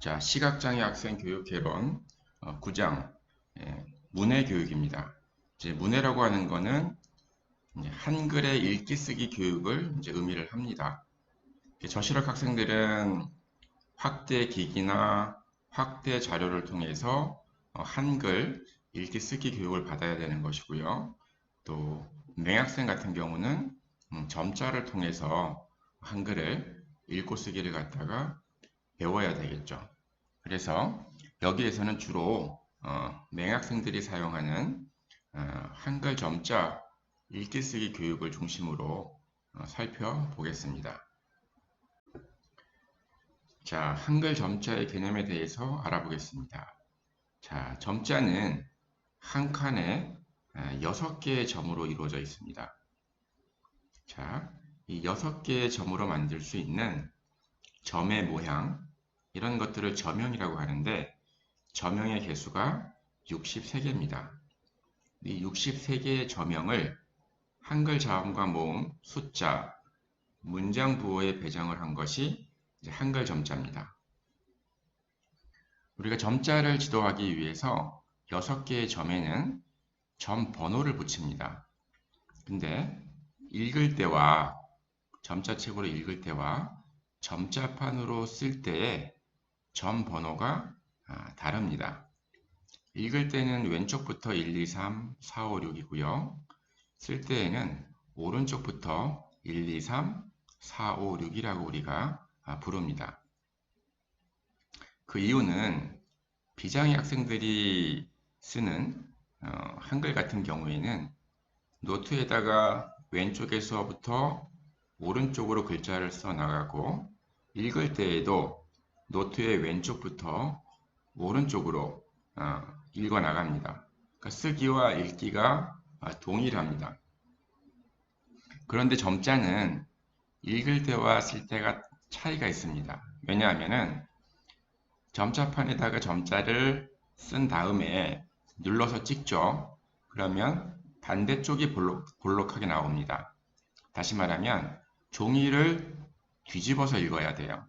자, 시각장애 학생 교육 개론 9장 문해 교육입니다. 이제 문해라고 하는 거는 이제 한글의 읽기 쓰기 교육을 이제 의미를 합니다. 저시력 학생들은 확대 기기나 확대 자료를 통해서 한글 읽기 쓰기 교육을 받아야 되는 것이고요. 또 맹학생 같은 경우는 점자를 통해서 한글을 읽고 쓰기를 갖다가 배워야 되겠죠. 그래서 여기에서는 주로 맹학생들이 사용하는 한글 점자 읽기 쓰기 교육을 중심으로 살펴보겠습니다. 자, 한글 점자의 개념에 대해서 알아보겠습니다. 자, 점자는 한 칸에 6개의 점으로 이루어져 있습니다. 자, 이 6개의 점으로 만들 수 있는 점의 모양, 이런 것들을 점형이라고 하는데 점형의 개수가 63개입니다. 이 63개의 점형을 한글 자음과 모음, 숫자, 문장 부호에 배정을 한 것이 이제 한글 점자입니다. 우리가 점자를 지도하기 위해서 6개의 점에는 점 번호를 붙입니다. 근데 읽을 때와 점자책으로 읽을 때와 점자판으로 쓸 때의 점 번호가 다릅니다. 읽을 때는 왼쪽부터 1, 2, 3, 4, 5, 6이고요. 쓸 때에는 오른쪽부터 1, 2, 3, 4, 5, 6이라고 우리가 부릅니다. 그 이유는 비장애 학생들이 쓰는 한글 같은 경우에는 노트에다가 왼쪽에서부터 오른쪽으로 글자를 써 나가고 읽을 때에도 노트의 왼쪽부터 오른쪽으로 읽어 나갑니다. 그러니까 쓰기와 읽기가 동일합니다. 그런데 점자는 읽을 때와 쓸 때가 차이가 있습니다. 왜냐하면 점자판에다가 점자를 쓴 다음에 눌러서 찍죠. 그러면 반대쪽이 볼록하게 나옵니다. 다시 말하면 종이를 뒤집어서 읽어야 돼요.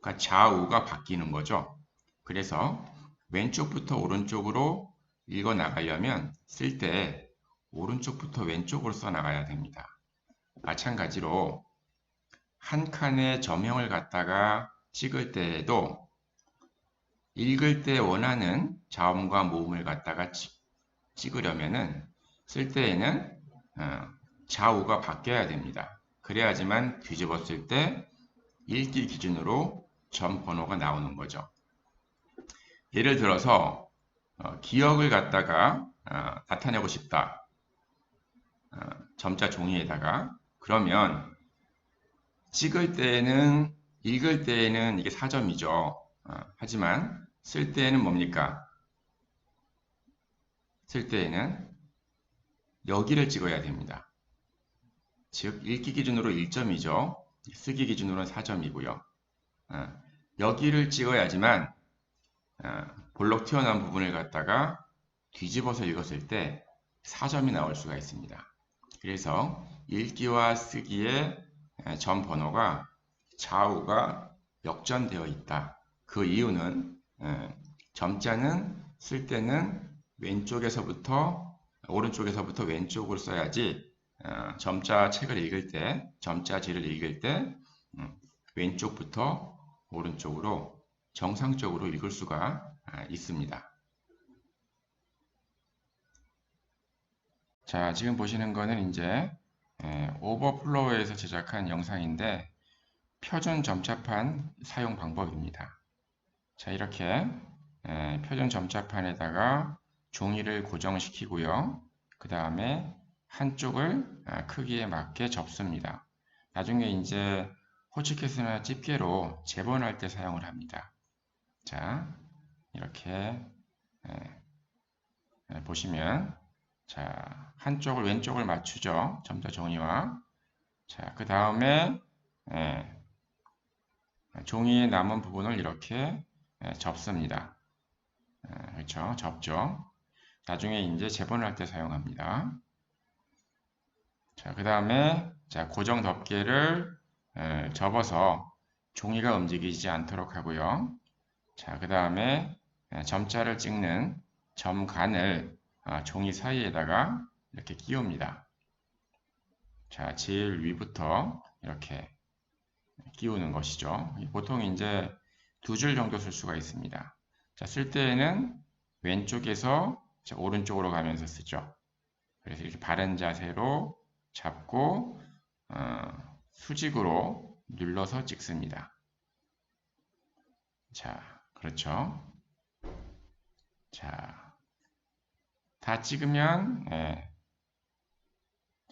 그러니까 좌우가 바뀌는 거죠. 그래서 왼쪽부터 오른쪽으로 읽어 나가려면 쓸 때 오른쪽부터 왼쪽으로 써 나가야 됩니다. 마찬가지로 한 칸의 점형을 갖다가 찍을 때에도 읽을 때 원하는 자음과 모음을 갖다가 찍으려면은 쓸 때에는 좌우가 바뀌어야 됩니다. 그래야지만 뒤집었을 때 읽기 기준으로 점 번호가 나오는 거죠. 예를 들어서 기억을 갖다가 나타내고 싶다. 점자 종이에다가 그러면 찍을 때에는 읽을 때에는 이게 4점이죠. 하지만 쓸 때에는 뭡니까? 쓸 때에는 여기를 찍어야 됩니다. 즉 읽기 기준으로 1점이죠. 쓰기 기준으로는 4점이고요. 여기를 찍어야지만 볼록 튀어나온 부분을 갖다가 뒤집어서 읽었을 때 4점이 나올 수가 있습니다. 그래서 읽기와 쓰기의 점 번호가 좌우가 역전되어 있다. 그 이유는 점자는 쓸 때는 오른쪽에서부터 왼쪽으로 써야지 점자 책을 읽을 때, 점자지를 읽을 때 왼쪽부터 오른쪽으로 정상적으로 읽을 수가 있습니다. 자, 지금 보시는 거는 이제 오버플로우에서 제작한 영상인데 표준 점자판 사용 방법입니다. 자, 이렇게 표준 점자판에다가 종이를 고정시키고요. 그 다음에 한쪽을 크기에 맞게 접습니다. 나중에 이제 호치키스나 집게로 재본할 때 사용을 합니다. 자, 이렇게 보시면 자, 한쪽을 왼쪽을 맞추죠. 점자 종이와. 자, 그 다음에 종이의 남은 부분을 이렇게 접습니다. 그렇죠? 접죠. 나중에 이제 재본할 때 사용합니다. 자, 그 다음에 자, 고정 덮개를 접어서 종이가 움직이지 않도록 하고요. 자, 그 다음에 점자를 찍는 점간을 종이 사이에다가 이렇게 끼웁니다. 자, 제일 위부터 이렇게 끼우는 것이죠. 보통 이제 2줄 정도 쓸 수가 있습니다. 자, 쓸 때에는 왼쪽에서 오른쪽으로 가면서 쓰죠. 그래서 이렇게 바른 자세로 잡고 수직으로 눌러서 찍습니다. 자, 그렇죠. 자, 다 찍으면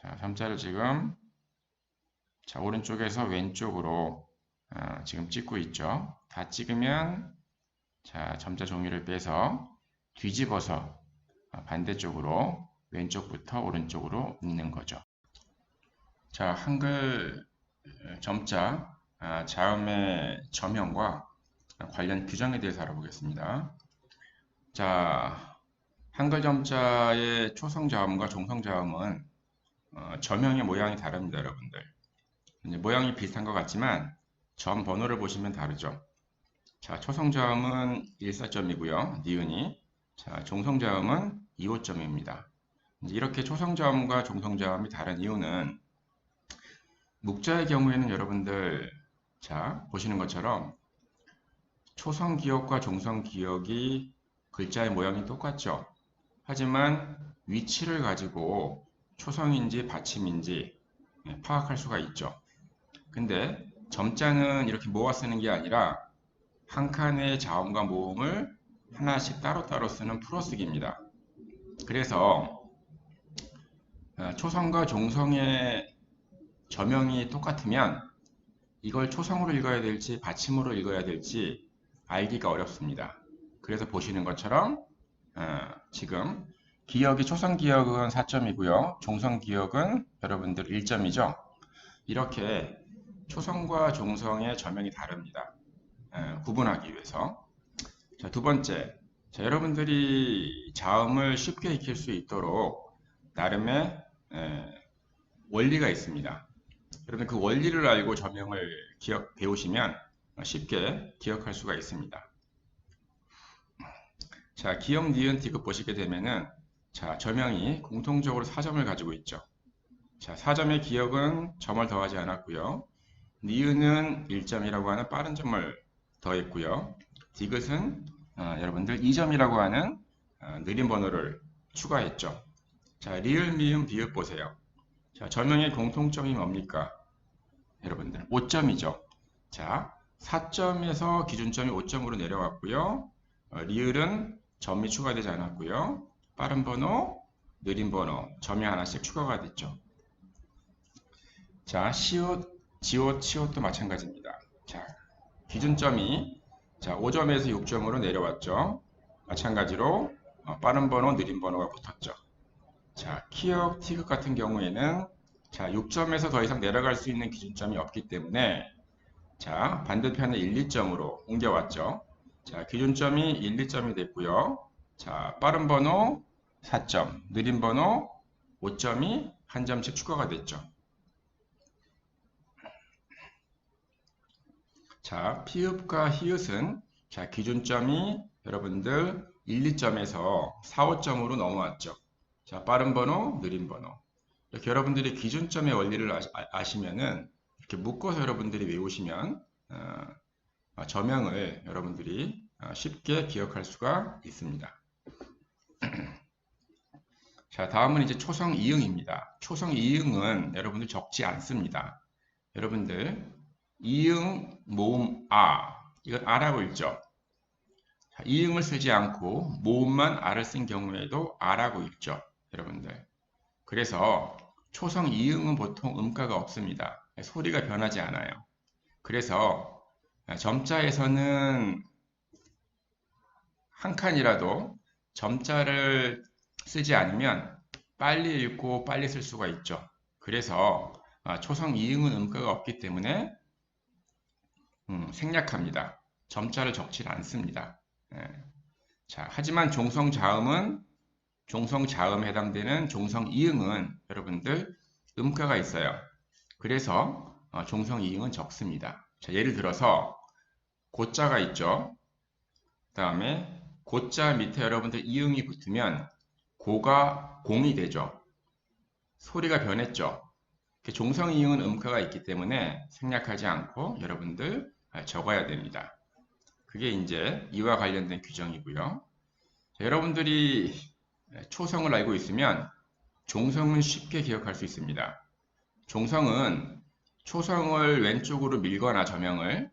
자, 점자를 지금 자, 오른쪽에서 왼쪽으로 지금 찍고 있죠. 다 찍으면 자, 점자 종이를 빼서 뒤집어서 반대쪽으로 왼쪽부터 오른쪽으로 잇는 거죠. 자, 한글 점자 자음의 저명과 관련 규정에 대해서 알아보겠습니다. 자, 한글 점자의 초성 자음과 종성 자음은 저명의 모양이 다릅니다, 여러분들. 이제 모양이 비슷한 것 같지만 점 번호를 보시면 다르죠. 자, 초성 자음은 1사점이고요. 니은이. 자, 종성 자음은 2호점입니다. 이렇게 초성 자음과 종성 자음이 다른 이유는 묵자의 경우에는 여러분들 자, 보시는 것처럼 초성 기억과 종성 기억이 글자의 모양이 똑같죠. 하지만 위치를 가지고 초성인지 받침인지 파악할 수가 있죠. 근데 점자는 이렇게 모아 쓰는 게 아니라 한 칸의 자음과 모음을 하나씩 따로따로 쓰는 풀어쓰기입니다. 그래서 초성과 종성의 저명이 똑같으면 이걸 초성으로 읽어야 될지 받침으로 읽어야 될지 알기가 어렵습니다. 그래서 보시는 것처럼 지금 기억이 초성 기억은 4점이고요. 종성 기억은 여러분들 1점이죠. 이렇게 초성과 종성의 저명이 다릅니다. 구분하기 위해서. 자, 두 번째. 자, 여러분들이 자음을 쉽게 익힐 수 있도록 나름의 원리가 있습니다. 여러분 그 원리를 알고 저명을 배우시면 쉽게 기억할 수가 있습니다. 자, 기역, 니은, 디귿 보시게 되면은 자, 저명이 공통적으로 4점을 가지고 있죠. 자, 4점의 기역은 점을 더하지 않았고요. 니은은 1점이라고 하는 빠른 점을 더했고요. 디귿은 여러분들 2점이라고 하는 느린 번호를 추가했죠. 자, 리을, 미음, 비읍 보세요. 자, 저명의 공통점이 뭡니까? 여러분들 5점이죠. 자, 4점에서 기준점이 5점으로 내려왔고요. 리을은 점이 추가되지 않았고요. 빠른 번호, 느린 번호, 점이 하나씩 추가가 됐죠. 자, 시옷, 지옷, 치옷도 마찬가지입니다. 자, 기준점이 자, 5점에서 6점으로 내려왔죠. 마찬가지로 빠른 번호, 느린 번호가 붙었죠. 자, 키역, 티귿 같은 경우에는 자, 6점에서 더 이상 내려갈 수 있는 기준점이 없기 때문에 자, 반대편에 1, 2점으로 옮겨왔죠. 자, 기준점이 1, 2점이 됐고요. 자, 빠른 번호 4점, 느린 번호 5점이 한 점씩 추가가 됐죠. 자, 피읍과 히읗은 자, 기준점이 여러분들 1, 2점에서 4, 5점으로 넘어왔죠. 자, 빠른 번호, 느린 번호. 이렇게 여러분들이 기준점의 원리를 아시면은 이렇게 묶어서 여러분들이 외우시면 저명을 여러분들이 쉽게 기억할 수가 있습니다. 자, 다음은 이제 초성 이응입니다. 초성 이응은 여러분들 적지 않습니다. 여러분들 이응, 모음, 이건 아라고 읽죠. 자, 이응을 쓰지 않고 모음만 아를 쓴 경우에도 아라고 읽죠. 여러분들. 그래서 초성 이응은 보통 음가가 없습니다. 소리가 변하지 않아요. 그래서 점자에서는 한 칸이라도 점자를 쓰지 않으면 빨리 읽고 빨리 쓸 수가 있죠. 그래서 초성 이응은 음가가 없기 때문에 생략합니다. 점자를 적지 않습니다. 자, 하지만 종성 자음은 종성 자음에 해당되는 종성 이응은 여러분들 음가가 있어요. 그래서 종성 이응은 적습니다. 자, 예를 들어서 고자가 있죠. 다음에 고자 밑에 여러분들 이응이 붙으면 고가 공이 되죠. 소리가 변했죠. 종성 이응은 음가가 있기 때문에 생략하지 않고 여러분들 적어야 됩니다. 그게 이제 이와 관련된 규정이고요. 여러분들이 초성을 알고 있으면 종성은 쉽게 기억할 수 있습니다. 종성은 초성을 왼쪽으로 밀거나 저명을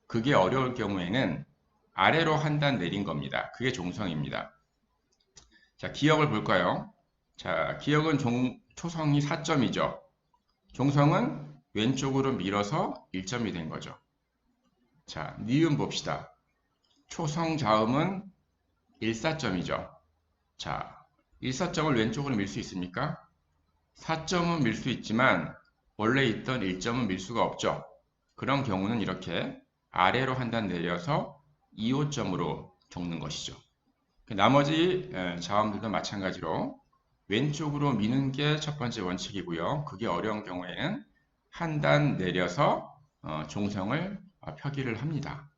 그게 어려울 경우에는 아래로 한 단 내린 겁니다. 그게 종성입니다. 자, 기역을 볼까요? 자, 기역은 초성이 4점이죠. 종성은 왼쪽으로 밀어서 1점이 된 거죠. 자, 니은 봅시다. 초성 자음은 1사점이죠. 자, 1사점을 왼쪽으로 밀 수 있습니까? 4점은 밀 수 있지만 원래 있던 1점은 밀 수가 없죠. 그런 경우는 이렇게 아래로 한 단 내려서 2호점으로 적는 것이죠. 나머지 자음들도 마찬가지로 왼쪽으로 미는 게 첫 번째 원칙이고요. 그게 어려운 경우에는 한 단 내려서 종성을 표기를 합니다.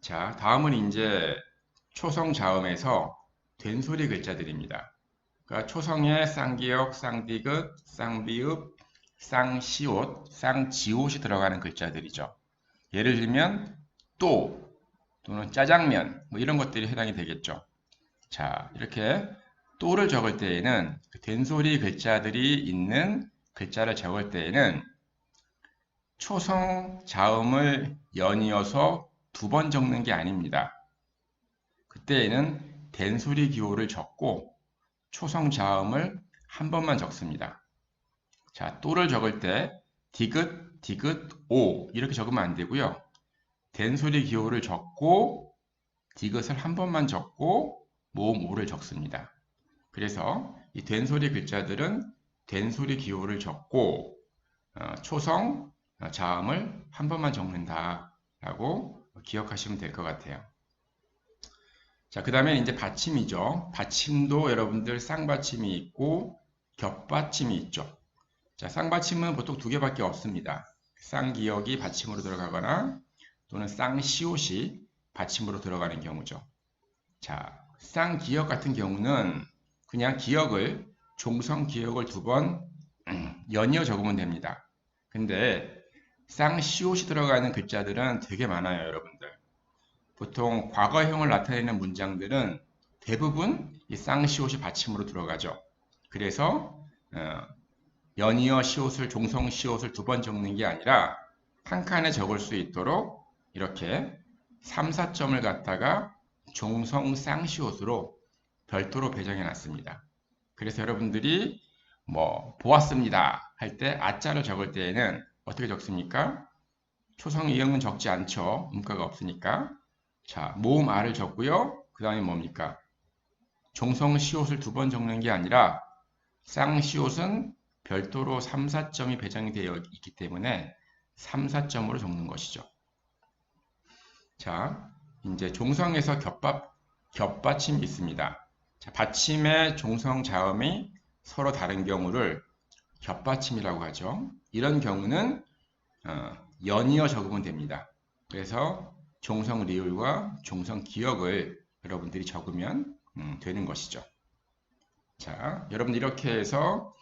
자, 다음은 이제 초성 자음에서 된소리 글자들입니다. 그러니까 초성에 쌍기역, 쌍디귿, 쌍비읍, 쌍시옷, 쌍지옷이 들어가는 글자들이죠. 예를 들면 또는 짜장면 뭐 이런 것들이 해당이 되겠죠. 자, 이렇게 또를 적을 때에는 된소리 글자들이 있는 글자를 적을 때에는 초성 자음을 연이어서 2번 적는 게 아닙니다. 그때에는 된소리 기호를 적고 초성 자음을 한 번만 적습니다. 자, 또를 적을 때 디귿, 디귿, 오 이렇게 적으면 안 되고요. 된소리 기호를 적고 디귿을 한 번만 적고 모음 오를 적습니다. 그래서 이 된소리 글자들은 된소리 기호를 적고 초성 자음을 한 번만 적는다 라고 기억하시면 될 것 같아요. 자, 그 다음에 이제 받침이죠. 받침도 여러분들 쌍받침이 있고 겹받침이 있죠. 자, 쌍받침은 보통 2개밖에 없습니다. 쌍기역이 받침으로 들어가거나 또는 쌍시옷이 받침으로 들어가는 경우죠. 자, 쌍기역 같은 경우는 그냥 기역을 종성 기역을 2번 연이어 적으면 됩니다. 근데 쌍시옷이 들어가는 글자들은 되게 많아요, 여러분들. 보통 과거형을 나타내는 문장들은 대부분 이 쌍시옷이 받침으로 들어가죠. 그래서 연이어 시옷을 종성 시옷을 2번 적는 게 아니라 한 칸에 적을 수 있도록 이렇게 3, 4점을 갖다가 종성 쌍시옷으로 별도로 배정해 놨습니다. 그래서 여러분들이 뭐 보았습니다 할 때 아자를 적을 때에는 어떻게 적습니까? 초성 이응은 적지 않죠. 음가가 없으니까. 자, 모음 아를 적고요. 그 다음에 뭡니까? 종성 시옷을 2번 적는 게 아니라 쌍시옷은 별도로 3, 4점이 배정이 되어 있기 때문에 3, 4점으로 적는 것이죠. 자, 이제 종성에서 겹받침이 있습니다. 자, 받침의 종성 자음이 서로 다른 경우를 겹받침이라고 하죠. 이런 경우는 연이어 적으면 됩니다. 그래서 종성 리을과 종성 기역을 여러분들이 적으면 되는 것이죠. 자, 여러분 이렇게 해서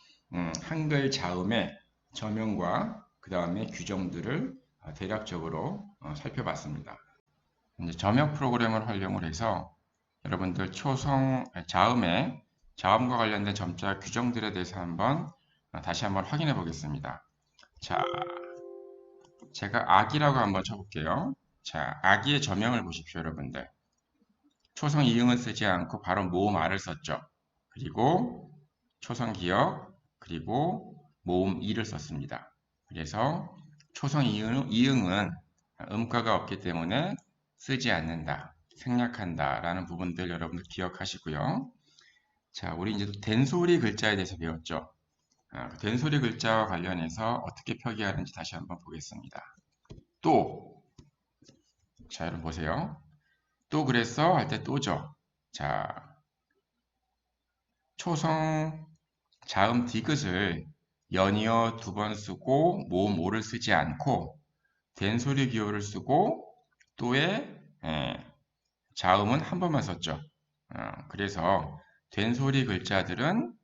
한글 자음의 저명과 그 다음에 규정들을 대략적으로 살펴봤습니다. 이제 점역 프로그램을 활용을 해서 여러분들 초성 자음의 자음과 관련된 점자 규정들에 대해서 다시 한번 확인해 보겠습니다. 자, 제가 악이라고 한번 쳐볼게요. 자, 악의 저명을 보십시오, 여러분들. 초성 이응은 쓰지 않고 바로 모음 아를 썼죠. 그리고 초성 기역, 그리고 모음 이를 썼습니다. 그래서 초성 이응은 음가가 없기 때문에 쓰지 않는다, 생략한다 라는 부분들 여러분들 기억하시고요. 자, 우리 이제 된소리 글자에 대해서 배웠죠. 된소리 글자와 관련해서 어떻게 표기하는지 다시 한번 보겠습니다. 또, 자, 여러분 보세요. 또 그랬어 할 때 또죠. 자, 초성 자음 디귿을 연이어 2번 쓰고 모음 오를 쓰지 않고 된소리 기호를 쓰고 또에 자음은 한 번만 썼죠. 그래서 된소리 글자들은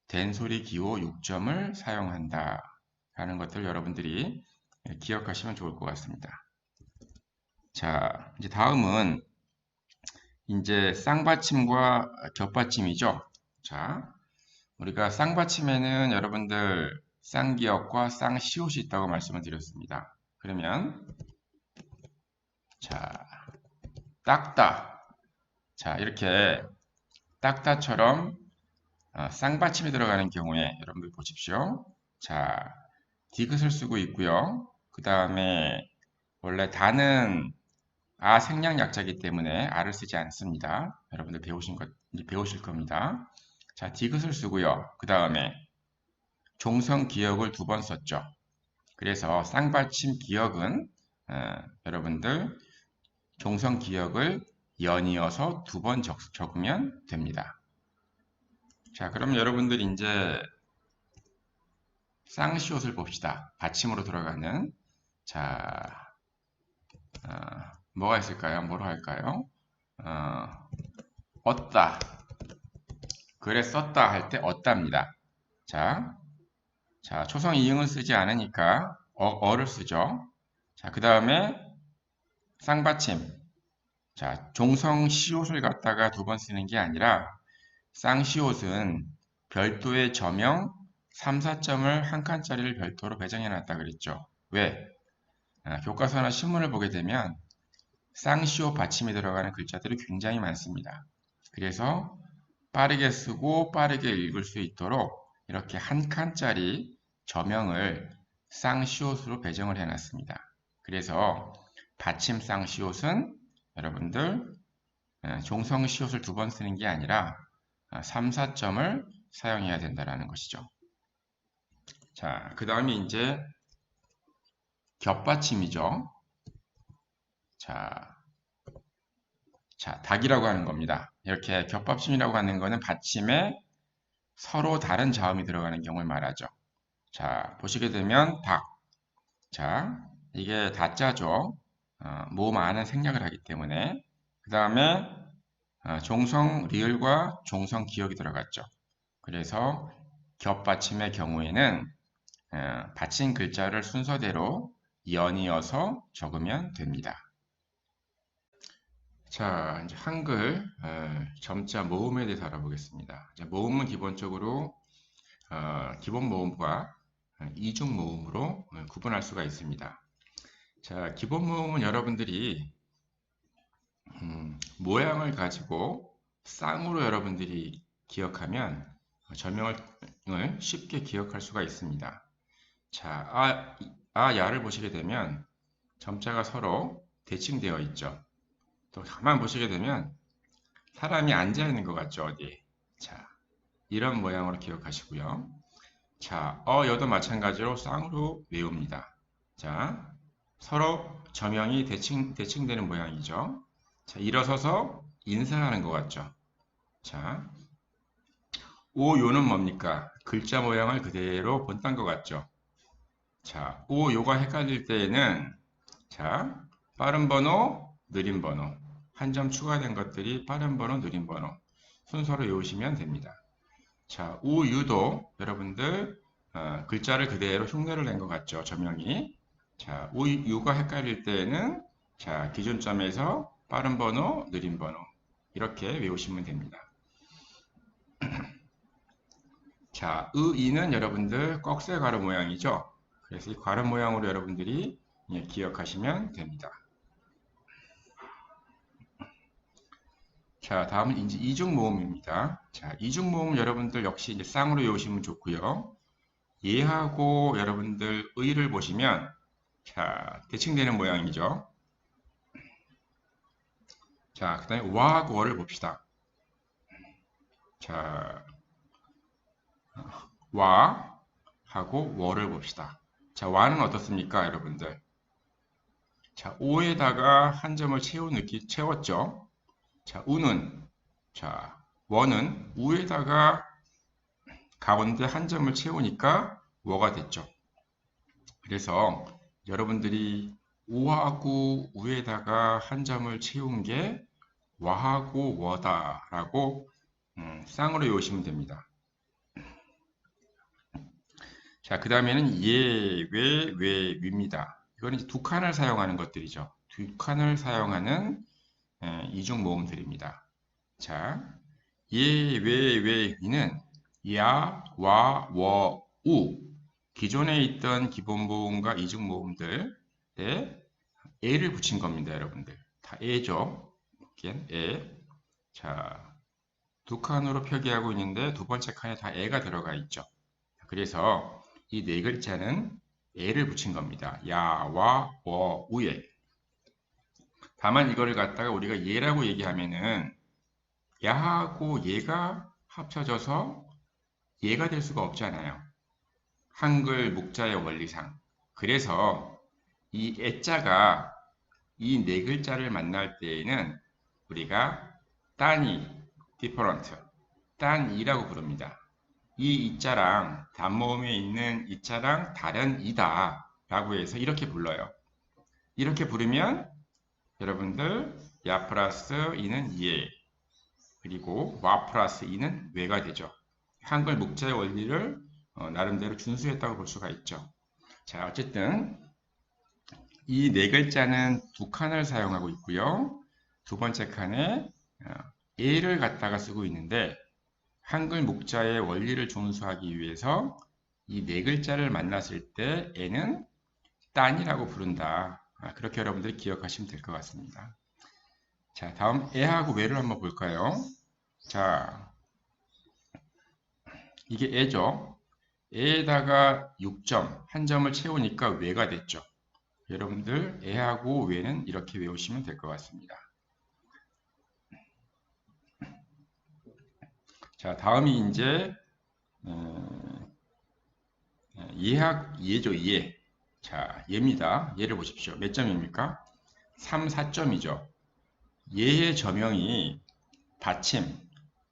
된소리 기호 6점을 사용한다 라는 것들 여러분들이 기억하시면 좋을 것 같습니다. 자, 이제 다음은 이제 쌍받침과 겹받침이죠. 자, 우리가 쌍받침에는 여러분들 쌍기역과 쌍시옷이 있다고 말씀을 드렸습니다. 그러면 자, 딱다. 자, 이렇게 딱다처럼 쌍받침이 들어가는 경우에 여러분들 보십시오. 자, 디귿을 쓰고 있고요. 그 다음에 원래 다는 아 생략 약자이기 때문에 아를 쓰지 않습니다. 여러분들 배우실 겁니다. 자, 디귿을 쓰고요. 그 다음에 종성 기역을 2번 썼죠. 그래서 쌍받침 기역은 여러분들 종성 기역을 연이어서 2번 적으면 됩니다. 자, 그럼 여러분들 이제 쌍시옷을 봅시다. 받침으로 들어가는 자, 뭐가 있을까요? 뭐로 할까요? 얻다. 글에 썼다 할 때 얻다입니다. 자, 초성 이응을 쓰지 않으니까 어를 쓰죠. 자, 그 다음에 쌍받침. 자, 종성 시옷을 갖다가 2번 쓰는 게 아니라 쌍시옷은 별도의 저명 3, 4점을 한 칸짜리를 별도로 배정해 놨다 그랬죠. 왜? 교과서나 신문을 보게 되면 쌍시옷 받침이 들어가는 글자들이 굉장히 많습니다. 그래서 빠르게 쓰고 빠르게 읽을 수 있도록 이렇게 한 칸짜리 저명을 쌍시옷으로 배정을 해놨습니다. 그래서 받침 쌍시옷은 여러분들 종성 시옷을 2번 쓰는 게 아니라 3, 4점을 사용해야 된다는 것이죠. 자, 그 다음에 이제 겹받침이죠. 자, 닭이라고 하는 겁니다. 이렇게 겹받침이라고 하는 것은 받침에 서로 다른 자음이 들어가는 경우를 말하죠. 자, 보시게 되면 닭. 자, 이게 다자죠. 모음 안은 생략을 하기 때문에. 그 다음에 종성 리을과 종성 기역이 들어갔죠. 그래서 겹받침의 경우에는 받침 글자를 순서대로 연이어서 적으면 됩니다. 자, 이제 한글 점자 모음에 대해서 알아보겠습니다. 모음은 기본적으로 기본 모음과 이중 모음으로 구분할 수가 있습니다. 자, 기본 모음은 여러분들이 모양을 가지고 쌍으로 여러분들이 기억하면 저명을 쉽게 기억할 수가 있습니다. 자, 야를 보시게 되면 점자가 서로 대칭되어 있죠. 또 가만 보시게 되면 사람이 앉아 있는 것 같죠, 어디? 자, 이런 모양으로 기억하시고요. 자, 여도 마찬가지로 쌍으로 외웁니다. 자, 서로 저명이 대칭되는 모양이죠. 자, 일어서서 인사하는 것 같죠. 자, 오요는 뭡니까? 글자 모양을 그대로 본딴 것 같죠. 자, 오요가 헷갈릴 때에는 자, 빠른 번호, 느린 번호. 한 점 추가된 것들이 빠른 번호, 느린 번호. 순서로 외우시면 됩니다. 자, 우유도 여러분들 글자를 그대로 흉내를 낸 것 같죠. 저명이. 자, 우유가 헷갈릴 때에는 자, 기준점에서 빠른 번호, 느린 번호. 이렇게 외우시면 됩니다. 자, 이는 여러분들 꺽쇠 가루 모양이죠. 그래서 이 가루 모양으로 여러분들이 기억하시면 됩니다. 자, 다음은 이제 이중 모음입니다. 자, 이중 모음 여러분들 역시 이제 쌍으로 외우시면 좋고요. 얘하고 여러분들 의를 보시면 자, 대칭되는 모양이죠. 자, 그 다음에 와하고 월을 봅시다. 자, 와하고 월을 봅시다. 자, 와는 어떻습니까, 여러분들? 자, 오에다가 한 점을 채웠죠. 자, 우는, 자, 원은 우에다가 가운데 한 점을 채우니까 워가 됐죠. 그래서 여러분들이 우하고 우에다가 한 점을 채운 게 와하고 워다라고 쌍으로 외우시면 됩니다. 자, 그 다음에는 예, 왜, 위입니다. 이거는 이제 두 칸을 사용하는 것들이죠. 두 칸을 사용하는 이중 모음들입니다. 자, 예, 왜, 위는 야, 와, 워, 우. 기존에 있던 기본 모음과 이중 모음들에 에를 붙인 겁니다, 여러분들. 다 에죠. 에. 자, 두 칸으로 표기하고 있는데 두 번째 칸에 다 에가 들어가 있죠. 그래서 이 네 글자는 에를 붙인 겁니다. 야, 와, 워, 우에. 다만 이거를 갖다가 우리가 예라고 얘기하면은 야하고 예가 합쳐져서 예가 될 수가 없잖아요. 한글 묵자의 원리상. 그래서 이 애자가 이 네 글자를 만날 때에는 우리가 딴이, different, 딴이라고 부릅니다. 이 이자랑 단모음에 있는 이자랑 다른 이다 라고 해서 이렇게 불러요. 이렇게 부르면 여러분들 야 플러스 이는 예, 그리고 와 플러스 이는 왜가 되죠. 한글 묵자의 원리를 나름대로 준수했다고 볼 수가 있죠. 자, 어쨌든 이 네 글자는 두 칸을 사용하고 있고요. 두 번째 칸에 예를 갖다가 쓰고 있는데 한글 묵자의 원리를 준수하기 위해서 이 네 글자를 만났을 때 에는 딴이라고 부른다. 그렇게 여러분들이 기억하시면 될 것 같습니다. 자, 다음 에하고 왜를 한번 볼까요? 자, 이게 에죠. 에에다가 6점, 한 점을 채우니까 왜가 됐죠. 여러분들 에하고 왜는 이렇게 외우시면 될 것 같습니다. 자, 다음이 이제 예죠, 예. 자, 예입니다. 예를 보십시오. 몇 점입니까? 3, 4점이죠. 예의 저명이 받침,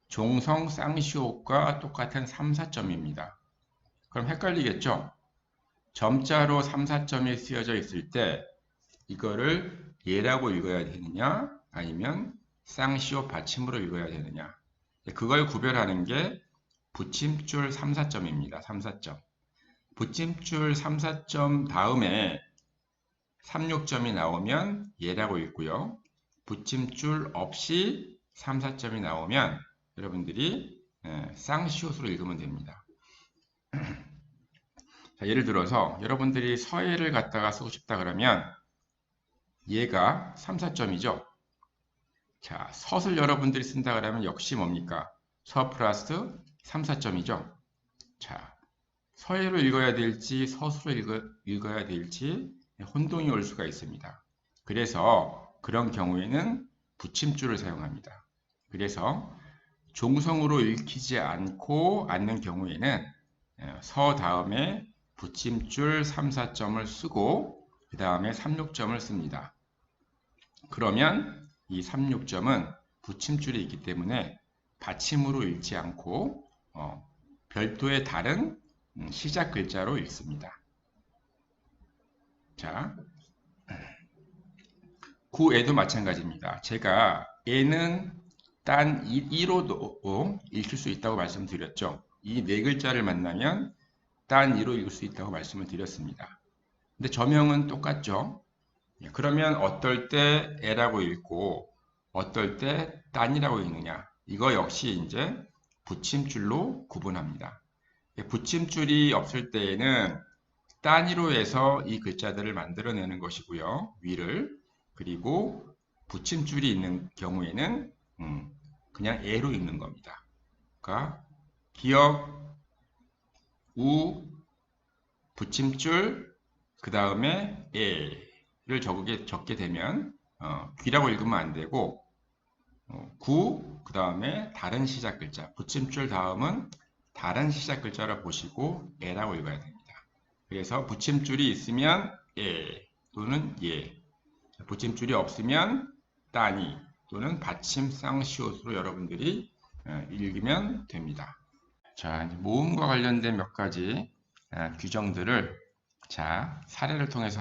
종성, 쌍시옷과 똑같은 3, 4점입니다. 그럼 헷갈리겠죠? 점자로 3, 4점이 쓰여져 있을 때 이거를 예라고 읽어야 되느냐 아니면 쌍시옷 받침으로 읽어야 되느냐, 그걸 구별하는 게 붙임줄 3, 4점입니다. 3, 4점. 붙임줄 3, 4점 다음에 3, 6점이 나오면 예라고 읽고요. 붙임줄 없이 3, 4점이 나오면 여러분들이 쌍시옷으로 읽으면 됩니다. 자, 예를 들어서 여러분들이 서예를 갖다가 쓰고 싶다 그러면 얘가 3, 4점이죠. 자, 섯을 여러분들이 쓴다 그러면 역시 뭡니까? 서 플러스 3, 4점이죠. 자, 서예로 읽어야 될지 서수로 읽어야 될지 혼동이 올 수가 있습니다. 그래서 그런 경우에는 붙임줄을 사용합니다. 그래서 종성으로 읽히지 않는 경우에는 서 다음에 붙임줄 3, 4점을 쓰고 그 다음에 3, 6점을 씁니다. 그러면 이 3, 6점은 붙임줄이 있기 때문에 받침으로 읽지 않고 별도의 다른 시작 글자로 읽습니다. 자, 구에도 마찬가지입니다. 제가 에는 딴 이로도 읽힐 수 있다고 말씀드렸죠. 이 네 글자를 만나면 딴 이로 읽을 수 있다고 말씀을 드렸습니다. 근데 저명은 똑같죠. 그러면 어떨 때 에라고 읽고 어떨 때 딴이라고 읽느냐, 이거 역시 이제 붙임줄로 구분합니다. 붙임줄이 없을 때에는 딴이로 해서 이 글자들을 만들어내는 것이고요. 위를. 그리고 붙임줄이 있는 경우에는 그냥 에로 읽는 겁니다. 그러니까 기역, 우, 붙임줄, 그 다음에 에를 적게 되면 귀라고 읽으면 안 되고 구, 그 다음에 다른 시작 글자, 붙임줄 다음은 다른 시작 글자를 보시고 에라고 읽어야 됩니다. 그래서 붙임줄이 있으면 에 또는 예, 붙임줄이 없으면 따니 또는 받침 쌍시옷으로 여러분들이 읽으면 됩니다. 자, 모음과 관련된 몇 가지 규정들을 사례를 통해서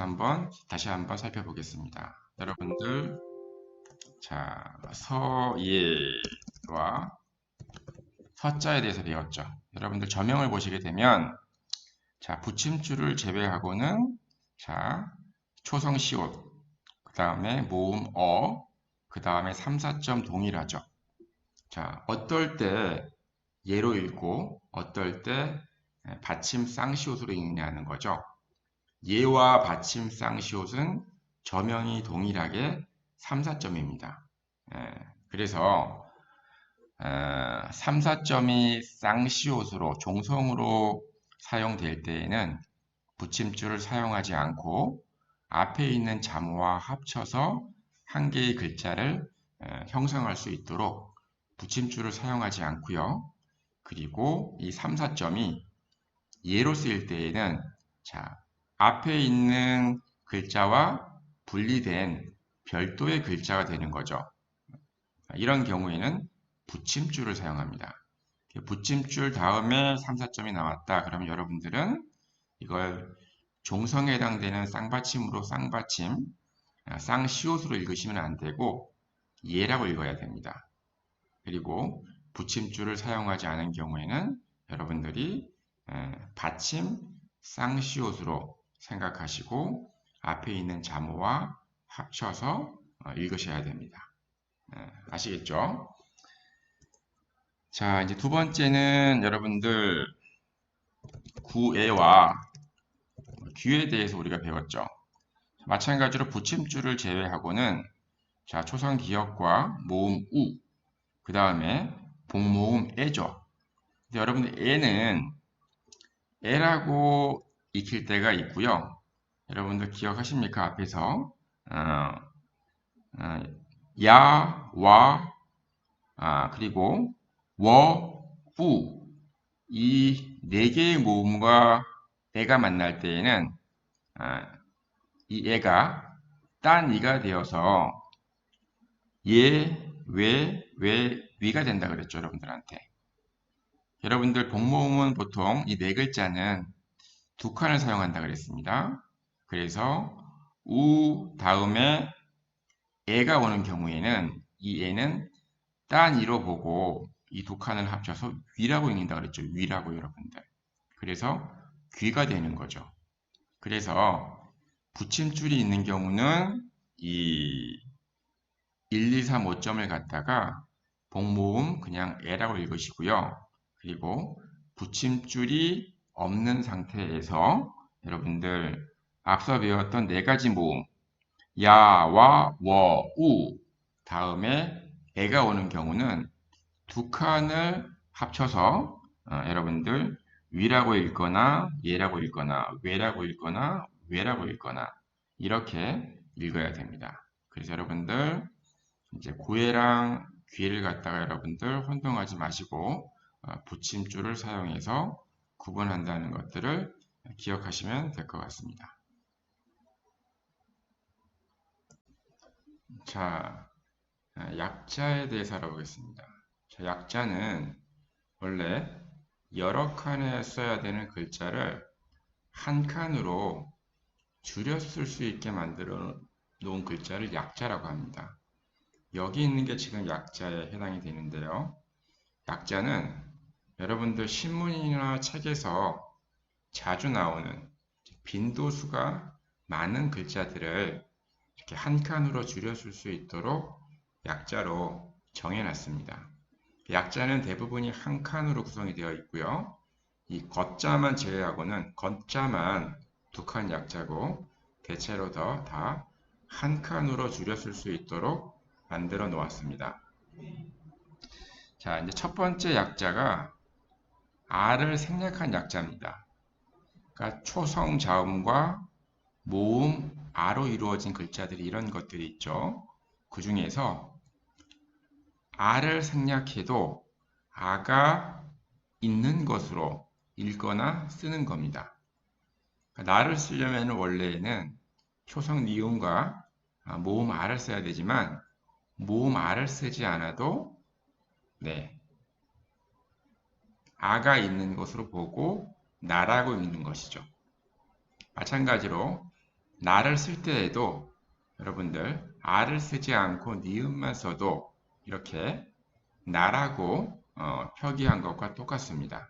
다시 한번 살펴보겠습니다. 여러분들 자, 서예와 서자에 대해서 배웠죠. 여러분들 저명을 보시게 되면 자, 붙임줄을 제외하고는 자, 초성 시옷, 그 다음에 모음 그 다음에 3, 4점 동일하죠. 자, 어떨 때 예로 읽고 어떨 때 받침 쌍시옷으로 읽느냐는 거죠. 예와 받침 쌍시옷은 저명이 동일하게 3, 4점입니다. 그래서 3, 4점이 쌍시옷으로 종성으로 사용될 때에는 붙임줄을 사용하지 않고 앞에 있는 자모와 합쳐서 한 개의 글자를 형성할 수 있도록 붙임줄을 사용하지 않고요. 그리고 이 3, 4점이 예로 쓰일 때에는 자, 앞에 있는 글자와 분리된 별도의 글자가 되는 거죠. 이런 경우에는 붙임줄을 사용합니다. 붙임줄 다음에 3, 4점이 나왔다. 그러면 여러분들은 이걸 종성에 해당되는 쌍받침으로 쌍받침, 쌍시옷으로 읽으시면 안 되고 예라고 읽어야 됩니다. 그리고 붙임줄을 사용하지 않은 경우에는 여러분들이 받침 쌍시옷으로 생각하시고 앞에 있는 자모와 합쳐서 읽으셔야 됩니다. 아시겠죠? 자, 이제 두 번째는 여러분들 구애와 귀에 대해서 우리가 배웠죠. 마찬가지로 붙임줄을 제외하고는 자, 초성 기역과 모음 우, 그 다음에 복모음 애죠. 여러분들 애는 애라고 익힐 때가 있고요. 여러분들 기억하십니까? 앞에서 야, 와, 그리고 워, 우 이 네 개의 모음과 애가 만날 때에는 이 애가 딴 이가 되어서 예, 왜, 위가 된다 그랬죠, 여러분들한테. 여러분들 복모음은 보통 이 네 글자는 두 칸을 사용한다 그랬습니다. 그래서 우 다음에 애가 오는 경우에는 이 애는 딴 이로 보고 이 두 칸을 합쳐서 위라고 읽는다 그랬죠. 위라고 여러분들. 그래서 귀가 되는 거죠. 그래서 붙임줄이 있는 경우는 이 1, 2, 3, 5점을 갖다가 복모음 그냥 애라고 읽으시고요. 그리고 붙임줄이 없는 상태에서 여러분들 앞서 배웠던 네 가지 모음 야, 와, 워, 우 다음에 애가 오는 경우는 두 칸을 합쳐서 여러분들 위라고 읽거나 예라고 읽거나 외라고 읽거나 외라고 읽거나 이렇게 읽어야 됩니다. 그래서 여러분들 이제 고해랑 귀를 갖다가 여러분들 혼동하지 마시고 붙임줄을 사용해서 구분한다는 것들을 기억하시면 될 것 같습니다. 자, 약자에 대해서 알아보겠습니다. 자, 약자는 원래 여러 칸에 써야 되는 글자를 한 칸으로 줄여 쓸 수 있게 만들어 놓은 글자를 약자라고 합니다. 여기 있는 게 지금 약자에 해당이 되는데요. 약자는 여러분들 신문이나 책에서 자주 나오는 빈도수가 많은 글자들을 이렇게 한 칸으로 줄여줄 수 있도록 약자로 정해놨습니다. 약자는 대부분이 한 칸으로 구성이 되어 있고요. 이 겉자만 제외하고는 겉자만 두 칸 약자고 대체로 다 한 칸으로 줄였을 수 있도록 만들어 놓았습니다. 자, 이제 첫 번째 약자가 R을 생략한 약자입니다. 그러니까 초성 자음과 모음 R로 이루어진 글자들이 이런 것들이 있죠. 그 중에서 R을 생략해도 R가 있는 것으로 읽거나 쓰는 겁니다. 그러니까 나를 쓰려면 원래는 초성 니음과 모음 R을 써야 되지만 모음 R을 쓰지 않아도 아가 있는 것으로 보고 나라고 읽는 것이죠. 마찬가지로 나를 쓸 때에도 여러분들 R을 쓰지 않고 니은만 써도 이렇게 나라고 표기한 것과 똑같습니다.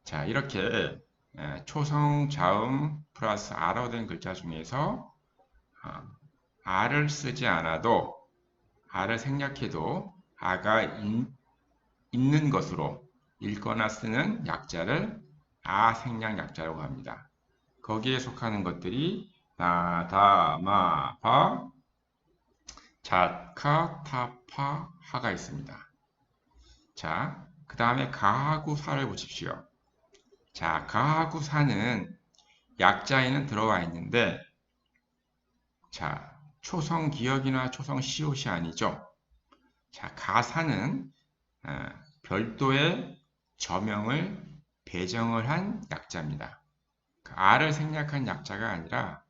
자, 이렇게 초성, 자음 플러스 R로 된 글자 중에서 R을 쓰지 않아도 R을 생략해도 R가 있는 것으로 읽거나 쓰는 약자를 아 생략 약자라고 합니다. 거기에 속하는 것들이 나, 다, 마, 바, 자, 카, 타, 파, 하가 있습니다. 자, 그 다음에 가하고 사를 보십시오. 자, 가하고 사는 약자에는 들어와 있는데, 자, 초성 기억이나 초성 시옷이 아니죠. 자, 가사는 별도의 저명을 배정을 한 약자입니다. R을 생략한 약자가 아니라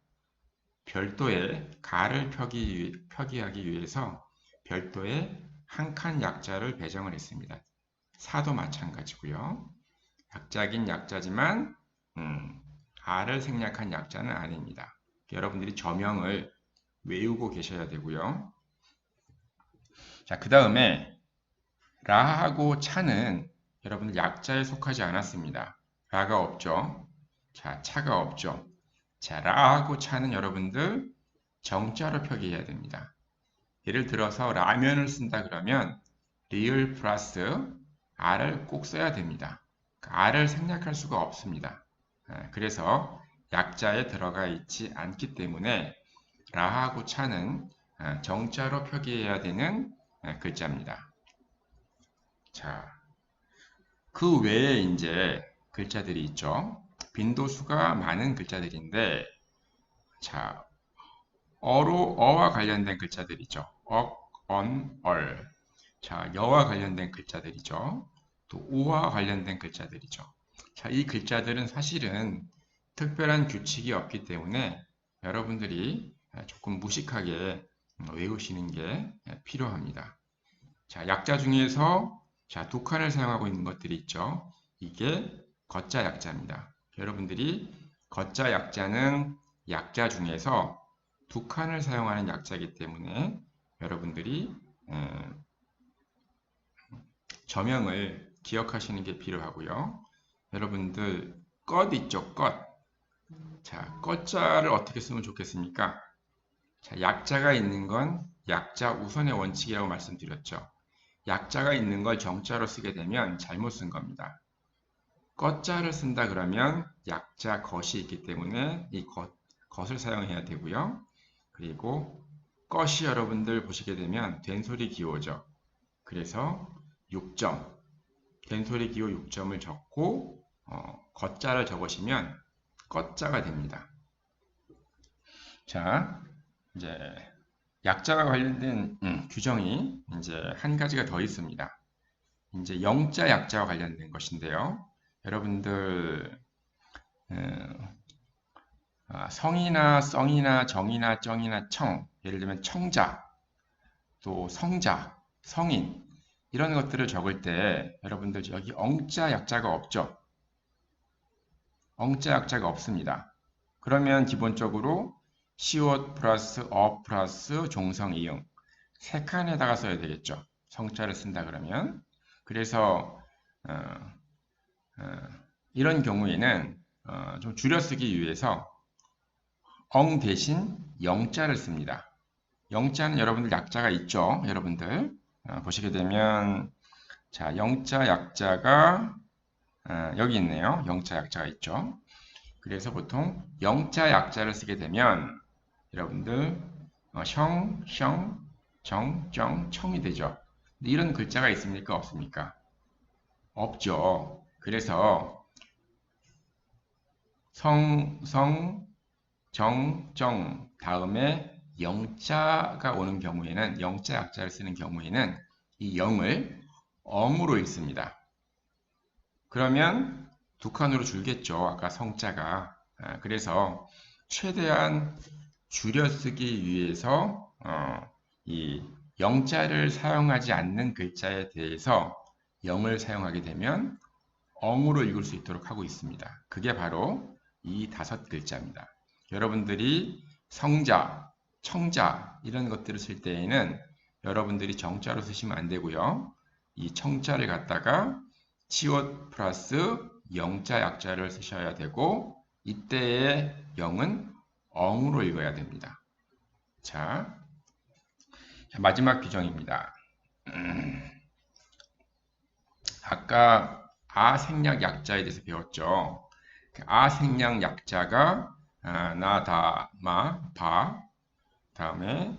별도의 가를 표기하기 위해서 별도의 한 칸 약자를 배정을 했습니다. 사도 마찬가지고요. 약자긴 약자지만 R을 생략한 약자는 아닙니다. 여러분들이 저명을 외우고 계셔야 되고요. 자, 그 다음에 라하고 차는 여러분들 약자에 속하지 않았습니다. 라가 없죠. 자, 차가 없죠. 자, 라하고 차는 여러분들 정자로 표기해야 됩니다. 예를 들어서 라면을 쓴다 그러면 리을 플러스 R을 꼭 써야 됩니다. R을 생략할 수가 없습니다. 그래서 약자에 들어가 있지 않기 때문에 라하고 차는 정자로 표기해야 되는 글자입니다. 자, 그 외에 이제 글자들이 있죠. 빈도수가 많은 글자들인데, 자, 어와 관련된 글자들이죠. 억, 언, 얼. 자, 여와 관련된 글자들이죠. 또 오와 관련된 글자들이죠. 자, 이 글자들은 사실은 특별한 규칙이 없기 때문에 여러분들이 조금 무식하게 외우시는 게 필요합니다. 자, 약자 중에서 자, 두 칸을 사용하고 있는 것들이 있죠. 이게 거자 약자입니다. 여러분들이 거자 약자는 약자 중에서 두 칸을 사용하는 약자이기 때문에 여러분들이 저명을 기억하시는 게 필요하고요. 여러분들 껏 있죠, 껏. 자, 껏자를 어떻게 쓰면 좋겠습니까? 자, 약자가 있는 건 약자 우선의 원칙이라고 말씀드렸죠. 약자가 있는 걸 정자로 쓰게 되면 잘못 쓴 겁니다. 껏자를 쓴다 그러면 약자 것이 있기 때문에 이 것을 사용해야 되고요. 그리고 것이 여러분들 보시게 되면 된소리 기호죠. 그래서 6점, 된소리 기호 6점을 적고 겉자를 적으시면 껏자가 됩니다. 자, 이제 약자와 관련된 규정이 이제 한 가지가 더 있습니다. 이제 영자 약자와 관련된 것인데요. 여러분들 성이나 썽이나 정이나 쩡이나 청, 예를 들면 청자, 또 성자, 성인 이런 것들을 적을 때 여러분들 여기 엉자 약자가 없죠. 엉자 약자가 없습니다. 그러면 기본적으로 시옷 플러스 어 플러스 종성 이응 세 칸에다가 써야 되겠죠. 성자를 쓴다 그러면. 그래서 이런 경우에는 좀 줄여쓰기 위해서 엉 대신 영자를 씁니다. 영자는 여러분들 약자가 있죠. 여러분들 보시게 되면 자 영자 약자가 여기 있네요. 영자 약자가 있죠. 그래서 보통 영자 약자를 쓰게 되면 여러분들 형, 형, 정, 정, 청이 되죠. 이런 글자가 있습니까? 없습니까? 없죠. 그래서 성, 정, 정 다음에 영자가 오는 경우에는 영자 약자를 쓰는 경우에는 이 영을 엉으로 읽습니다. 그러면 두 칸으로 줄겠죠. 아까 성자가. 그래서 최대한 줄여쓰기 위해서 이 영자를 사용하지 않는 글자에 대해서 영을 사용하게 되면 엉으로 읽을 수 있도록 하고 있습니다. 그게 바로 이 5글자입니다. 여러분들이 성자, 청자 이런 것들을 쓸 때에는 여러분들이 정자로 쓰시면 안 되고요. 이 청자를 갖다가 치옷 플러스 영자 약자를 쓰셔야 되고 이때의 영은 엉으로 읽어야 됩니다. 자, 마지막 규정입니다. 아까 아 생략 약자에 대해서 배웠죠. 아 생략 약자가 나, 다, 마, 바 다음에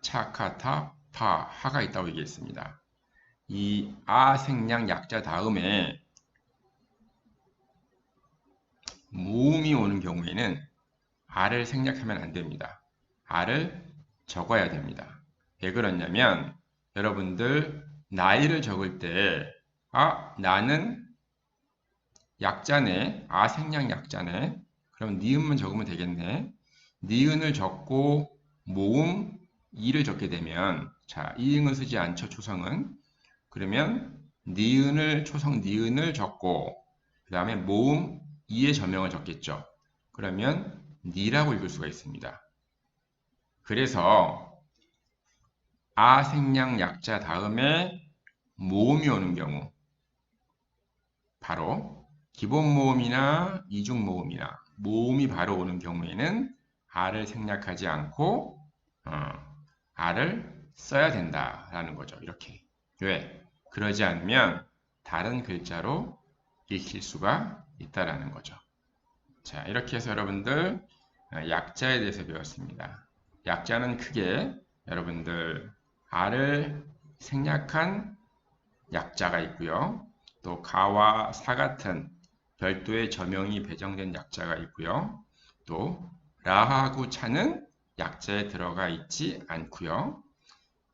차카타, 파, 하가 있다고 얘기했습니다. 이 아 생략 약자 다음에 모음이 오는 경우에는 아를 생략하면 안 됩니다. 아를 적어야 됩니다. 왜 그러냐면 여러분들 나이를 적을 때 나는 약자네. 아 생략 약자네. 그럼 니은만 적으면 되겠네. 니은을 적고 모음 이를 적게 되면 자, 이응은 쓰지 않죠. 초성은. 그러면 니은을 초성 니은을 적고 그 다음에 모음 이의 저명을 적겠죠. 그러면 니라고 읽을 수가 있습니다. 그래서 아 생략 약자 다음에 모음이 오는 경우 바로 기본 모음이나 이중 모음이나 모음이 바로 오는 경우에는 아를 생략하지 않고 아를 써야 된다라는 거죠. 이렇게. 왜? 그러지 않으면 다른 글자로 읽힐 수가 있다라는 거죠. 자, 이렇게 해서 여러분들 약자에 대해서 배웠습니다. 약자는 크게 여러분들 아를 생략한 약자가 있고요. 또 가와 사 같은 별도의 저명이 배정된 약자가 있고요. 또 라하고 차는 약자에 들어가 있지 않고요.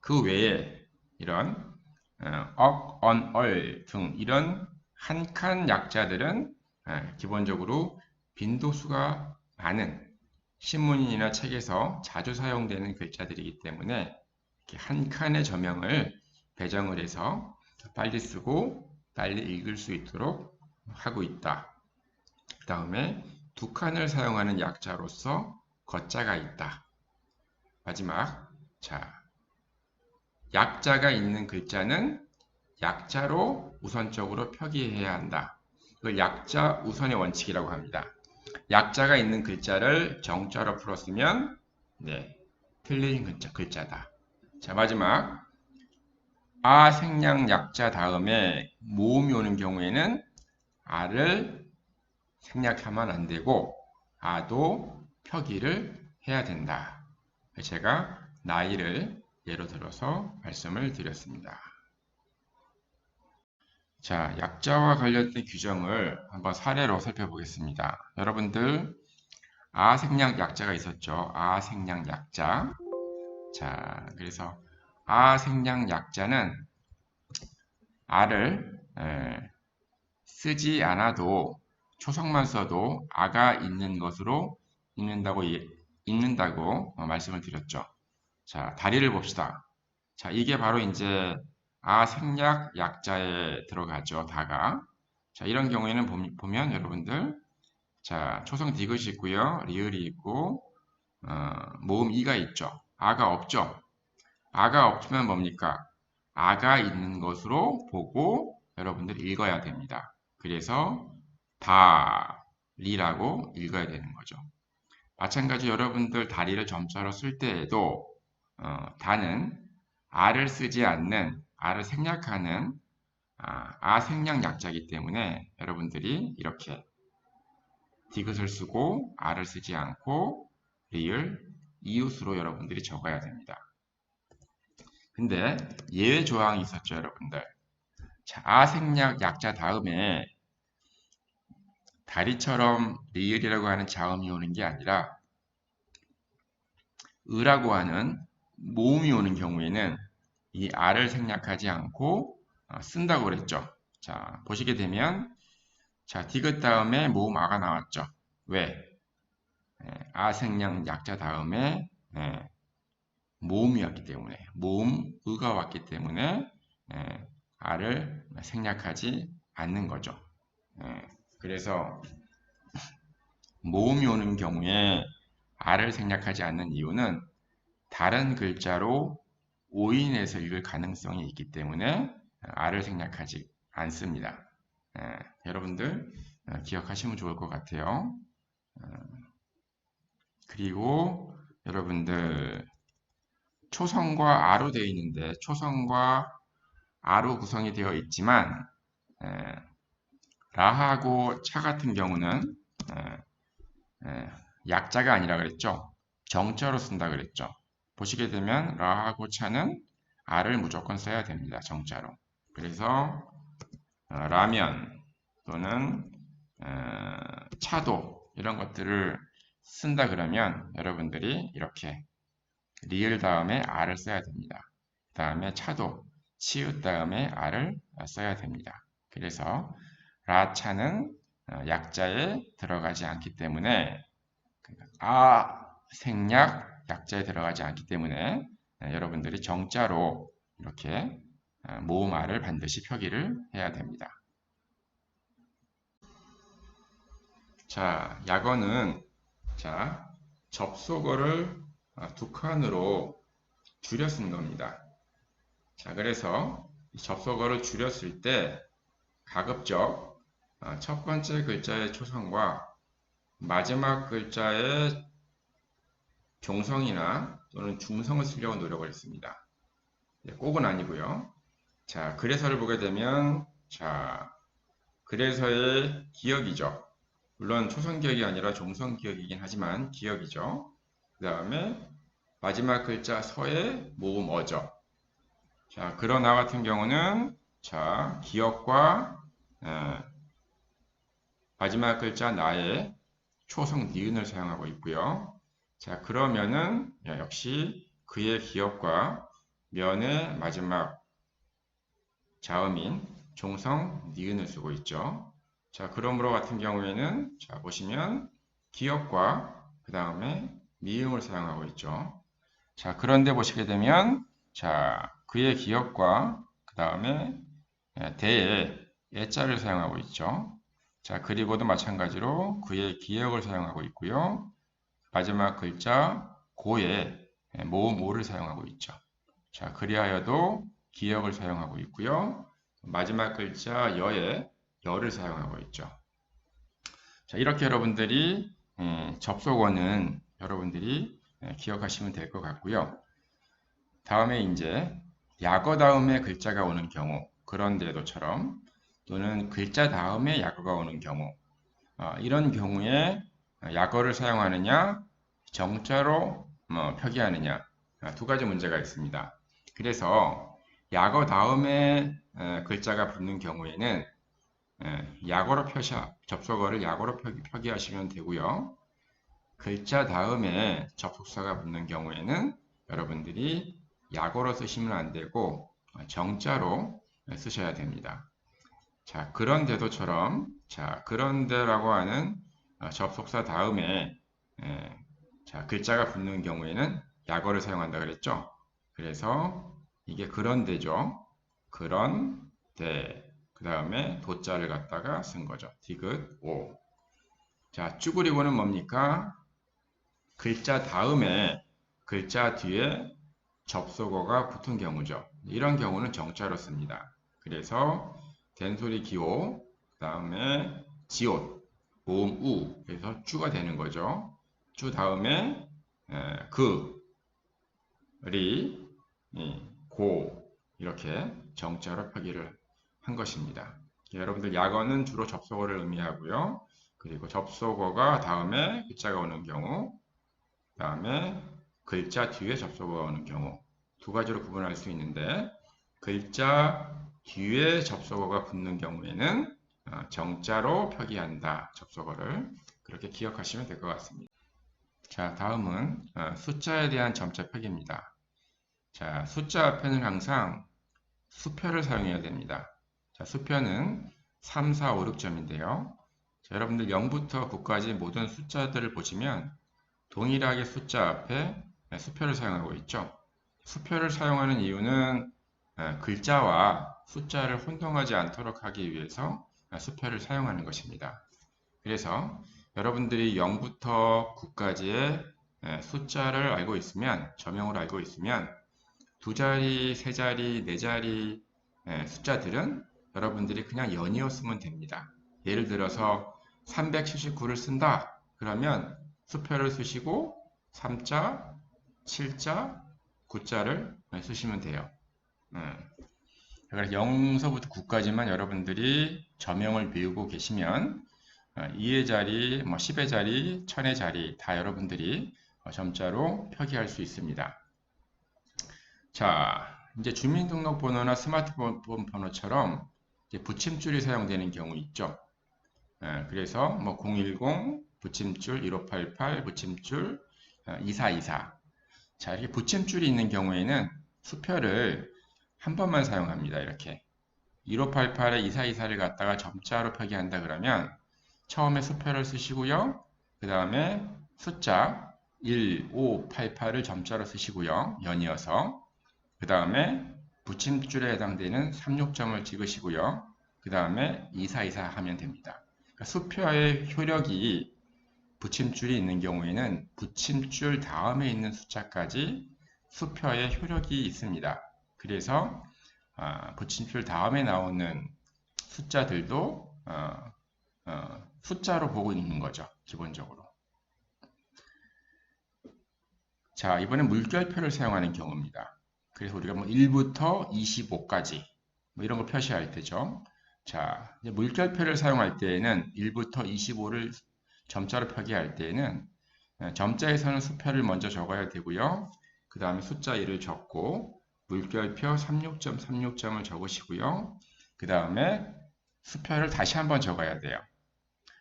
그 외에 이런 억, 언, 얼 등 이런 한 칸 약자들은 기본적으로 빈도수가 많은 신문이나 책에서 자주 사용되는 글자들이기 때문에 이렇게 한 칸의 저명을 배정을 해서 빨리 쓰고 빨리 읽을 수 있도록 하고 있다. 그 다음에 두 칸을 사용하는 약자로서 거자가 있다. 마지막, 자, 약자가 있는 글자는 약자로 우선적으로 표기해야 한다. 이걸 약자 우선의 원칙이라고 합니다. 약자가 있는 글자를 정자로 풀었으면 틀린 글자다. 자, 마지막 아 생략 약자 다음에 모음이 오는 경우에는 아를 생략하면 안 되고 아도 표기를 해야 된다. 제가 나이를 예로 들어서 말씀을 드렸습니다. 자, 약자와 관련된 규정을 한번 사례로 살펴보겠습니다. 여러분들 아 생략 약자가 있었죠. 아 생략 약자. 자, 그래서 아 생략 약자는 아를 쓰지 않아도 초성만 써도 아가 있는 것으로 읽는다고 말씀을 드렸죠. 자, 다리를 봅시다. 자, 이게 바로 이제 아 생략 약자에 들어가죠. 다가. 자, 이런 경우에는 보면 여러분들 자, 초성 디귿이 있고요. 리을이 있고 모음 이가 있죠. 아가 없죠. 아가 없으면 뭡니까? 아가 있는 것으로 보고 여러분들 읽어야 됩니다. 그래서 다리라고 읽어야 되는 거죠. 마찬가지 여러분들 다리를 점자로 쓸 때에도 다는 아를 쓰지 않는 아를 생략하는 아 생략 약자이기 때문에 여러분들이 이렇게 디귿을 쓰고 아를 쓰지 않고 리을 이웃으로 여러분들이 적어야 됩니다. 근데 예외 조항이 있었죠, 여러분들. 자, 아 생략 약자 다음에 다리처럼 리을이라고 하는 자음이 오는 게 아니라 으라고 하는 모음이 오는 경우에는 이 아를 생략하지 않고 쓴다고 그랬죠. 자, 보시게 되면 자, 디귿 다음에 모음 아가 나왔죠. 왜? 아 생략 약자 다음에 모음이 왔기 때문에 모음 으가 왔기 때문에 아를 생략하지 않는 거죠. 그래서 모음이 오는 경우에 아를 생략하지 않는 이유는 다른 글자로 오인해서 읽을 가능성이 있기 때문에 R을 생략하지 않습니다. 여러분들 기억하시면 좋을 것 같아요. 그리고 여러분들 초성과 아로 되어 있는데 초성과 아로 구성이 되어 있지만 라하고 차 같은 경우는 약자가 아니라 그랬죠. 정자로 쓴다 그랬죠. 보시게 되면 라하고 차는 R을 무조건 써야 됩니다. 정자로. 그래서 라면 또는 차도 이런 것들을 쓴다 그러면 여러분들이 이렇게 리을 다음에 R을 써야 됩니다. 그 다음에 차도 치읓 다음에 R을 써야 됩니다. 그래서 라차는 약자에 들어가지 않기 때문에 생략 약자에 들어가지 않기 때문에 여러분들이 정자로 이렇게 모음 R을 반드시 표기를 해야 됩니다. 자, 약어는 접속어를 두 칸으로 줄여 쓴 겁니다. 자, 그래서 이 접속어를 줄였을 때 가급적 첫 번째 글자의 초성과 마지막 글자의 종성이나 또는 중성을 쓰려고 노력을 했습니다. 꼭은 아니고요. 자, 그래서를 보게 되면 그래서의 기억이죠. 물론 초성 기억이 아니라 종성 기억이긴 하지만 기억이죠. 그 다음에 마지막 글자 서의 모음 어죠. 자, 그러나 같은 경우는 기억과 마지막 글자 나의 초성 니은을 사용하고 있고요. 자, 그러면은 역시 그의 기억과 면의 마지막 자음인 종성 니은을 쓰고 있죠. 자, 그러므로 같은 경우에는 보시면 기억과 그 다음에 미음을 사용하고 있죠. 자, 그런데 보시게 되면 그의 기억과 그 다음에 대에 애자를 사용하고 있죠. 자, 그리고도 마찬가지로 그의 기억을 사용하고 있고요. 마지막 글자 고에 모음 오를 사용하고 있죠. 자, 그리하여도 기억을 사용하고 있고요. 마지막 글자 여에 여를 사용하고 있죠. 자, 이렇게 여러분들이 접속어는 여러분들이 기억하시면 될 것 같고요. 다음에 이제 약어 다음에 글자가 오는 경우 그런 데도처럼 또는 글자 다음에 약어가 오는 경우 이런 경우에 약어를 사용하느냐 정자로 표기하느냐 두 가지 문제가 있습니다. 그래서 약어 다음에 글자가 붙는 경우에는 약어로 접속어를 약어로 표기하시면 되고요. 글자 다음에 접속사가 붙는 경우에는 여러분들이 약어로 쓰시면 안 되고 정자로 쓰셔야 됩니다. 자, 그런데도처럼 그런데라고 하는 접속사 다음에 글자가 붙는 경우에는 약어를 사용한다 그랬죠. 그래서 이게 그런데죠. 그런데 그 다음에 도자를 갖다가 쓴 거죠. 디귿 오. 자, 쭈그리고는 뭡니까? 글자 다음에 글자 뒤에 접속어가 붙은 경우죠. 이런 경우는 정자로 씁니다. 그래서 된소리 기호, 그 다음에 지옷, 모음 우, 그래서 쭈가 되는 거죠. 쭈 다음에 그, 리, 고 이렇게 정자로 표기를 한 것입니다. 여러분들 약어는 주로 접속어를 의미하고요. 그리고 접속어가 다음에 글자가 오는 경우, 그 다음에 글자 뒤에 접속어가 오는 경우 두 가지로 구분할 수 있는데 글자 뒤에 접속어가 붙는 경우에는 정자로 표기한다. 접속어를 그렇게 기억하시면 될 것 같습니다. 자, 다음은 숫자에 대한 점자 표기입니다. 자, 숫자 앞에는 항상 수표를 사용해야 됩니다. 자, 수표는 3, 4, 5, 6점인데요. 자, 여러분들 0부터 9까지 모든 숫자들을 보시면 동일하게 숫자 앞에 수표를 사용하고 있죠. 수표를 사용하는 이유는 글자와 숫자를 혼동하지 않도록 하기 위해서 수표를 사용하는 것입니다. 그래서 여러분들이 0부터 9까지의 숫자를 알고 있으면, 저명으로 알고 있으면 두 자리, 세 자리, 네 자리 숫자들은 여러분들이 그냥 연이어 쓰면 됩니다. 예를 들어서 379를 쓴다. 그러면 수표를 쓰시고 3자, 7자, 9자를 쓰시면 돼요. 그래서 0서부터 9까지만 여러분들이 저명을 배우고 계시면 2의 자리, 10의 자리, 1000의 자리 다 여러분들이 점자로 표기할 수 있습니다. 자, 이제 주민등록번호나 스마트폰 번호처럼 이제 붙임줄이 사용되는 경우 있죠. 그래서 010 붙임줄 1588 붙임줄 2424. 자, 이렇게 붙임줄이 있는 경우에는 수표를 한 번만 사용합니다. 이렇게 1588에 2424를 갖다가 점자로 표기한다 그러면 처음에 수표를 쓰시고요. 그 다음에 숫자 1588을 점자로 쓰시고요. 연이어서 그 다음에 붙임줄에 해당되는 36점을 찍으시고요. 그 다음에 2424 하면 됩니다. 그러니까 수표의 효력이 붙임줄이 있는 경우에는 붙임줄 다음에 있는 숫자까지 수표의 효력이 있습니다. 그래서 붙임줄 다음에 나오는 숫자들도 숫자로 보고 있는 거죠. 기본적으로. 자, 이번엔 물결표를 사용하는 경우입니다. 그래서 우리가 1부터 25까지 이런 거 표시할 때죠. 자, 이제 물결표를 사용할 때에는 1부터 25를 점자로 표기할 때에는 점자에서는 수표를 먼저 적어야 되고요. 그 다음에 숫자 1을 적고 물결표 36점, 36점을 적으시고요. 그 다음에 수표를 다시 한번 적어야 돼요.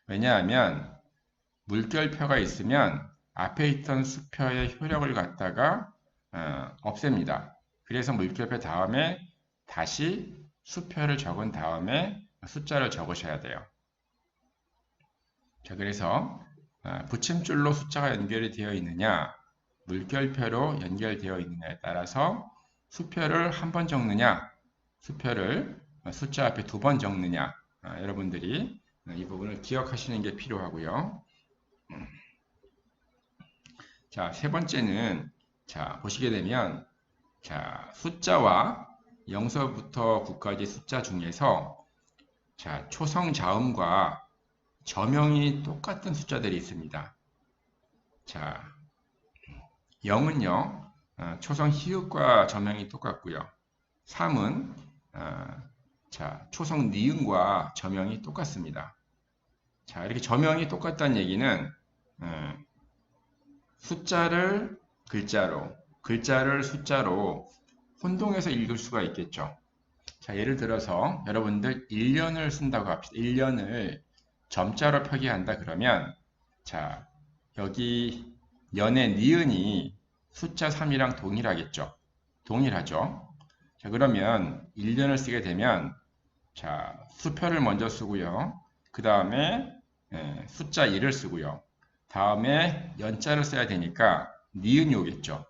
왜냐하면 물결표가 있으면 앞에 있던 수표의 효력을 갖다가 없앱니다. 그래서 물결표 다음에 다시 수표를 적은 다음에 숫자를 적으셔야 돼요. 자, 그래서 붙임줄로 숫자가 연결이 되어 있느냐, 물결표로 연결되어 있느냐에 따라서 수표를 한 번 적느냐, 수표를 숫자 앞에 두 번 적느냐, 여러분들이 이 부분을 기억하시는 게 필요하고요. 자, 세 번째는 자, 보시게 되면 자, 숫자와 0서부터 9까지 숫자 중에서 자, 초성 자음과 저명이 똑같은 숫자들이 있습니다. 자, 0은요, 초성 히읗과 저명이 똑같고요. 3은 자, 초성 니은과 저명이 똑같습니다. 자, 이렇게 저명이 똑같다는 얘기는 숫자를 글자로, 글자를 숫자로 혼동해서 읽을 수가 있겠죠. 자, 예를 들어서 여러분들 1년을 쓴다고 합시다. 1년을 점자로 표기한다 그러면 자, 여기 연의 니은이 숫자 3이랑 동일하겠죠. 동일하죠. 자, 그러면 1년을 쓰게 되면 자, 수표를 먼저 쓰고요. 그 다음에 숫자 1을 쓰고요. 다음에 연자를 써야 되니까 니은이 오겠죠.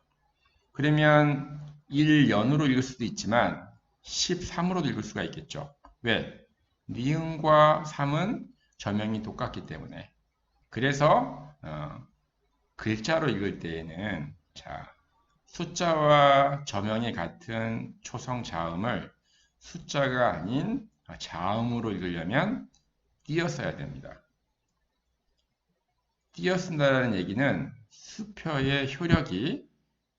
그러면 1년으로 읽을 수도 있지만 13으로도 읽을 수가 있겠죠. 왜? 니은과 3은 저명이 똑같기 때문에. 그래서 글자로 읽을 때에는 자, 숫자와 저명이 같은 초성 자음을 숫자가 아닌 자음으로 읽으려면 띄어 써야 됩니다. 띄어 쓴다는 얘기는 수표의 효력이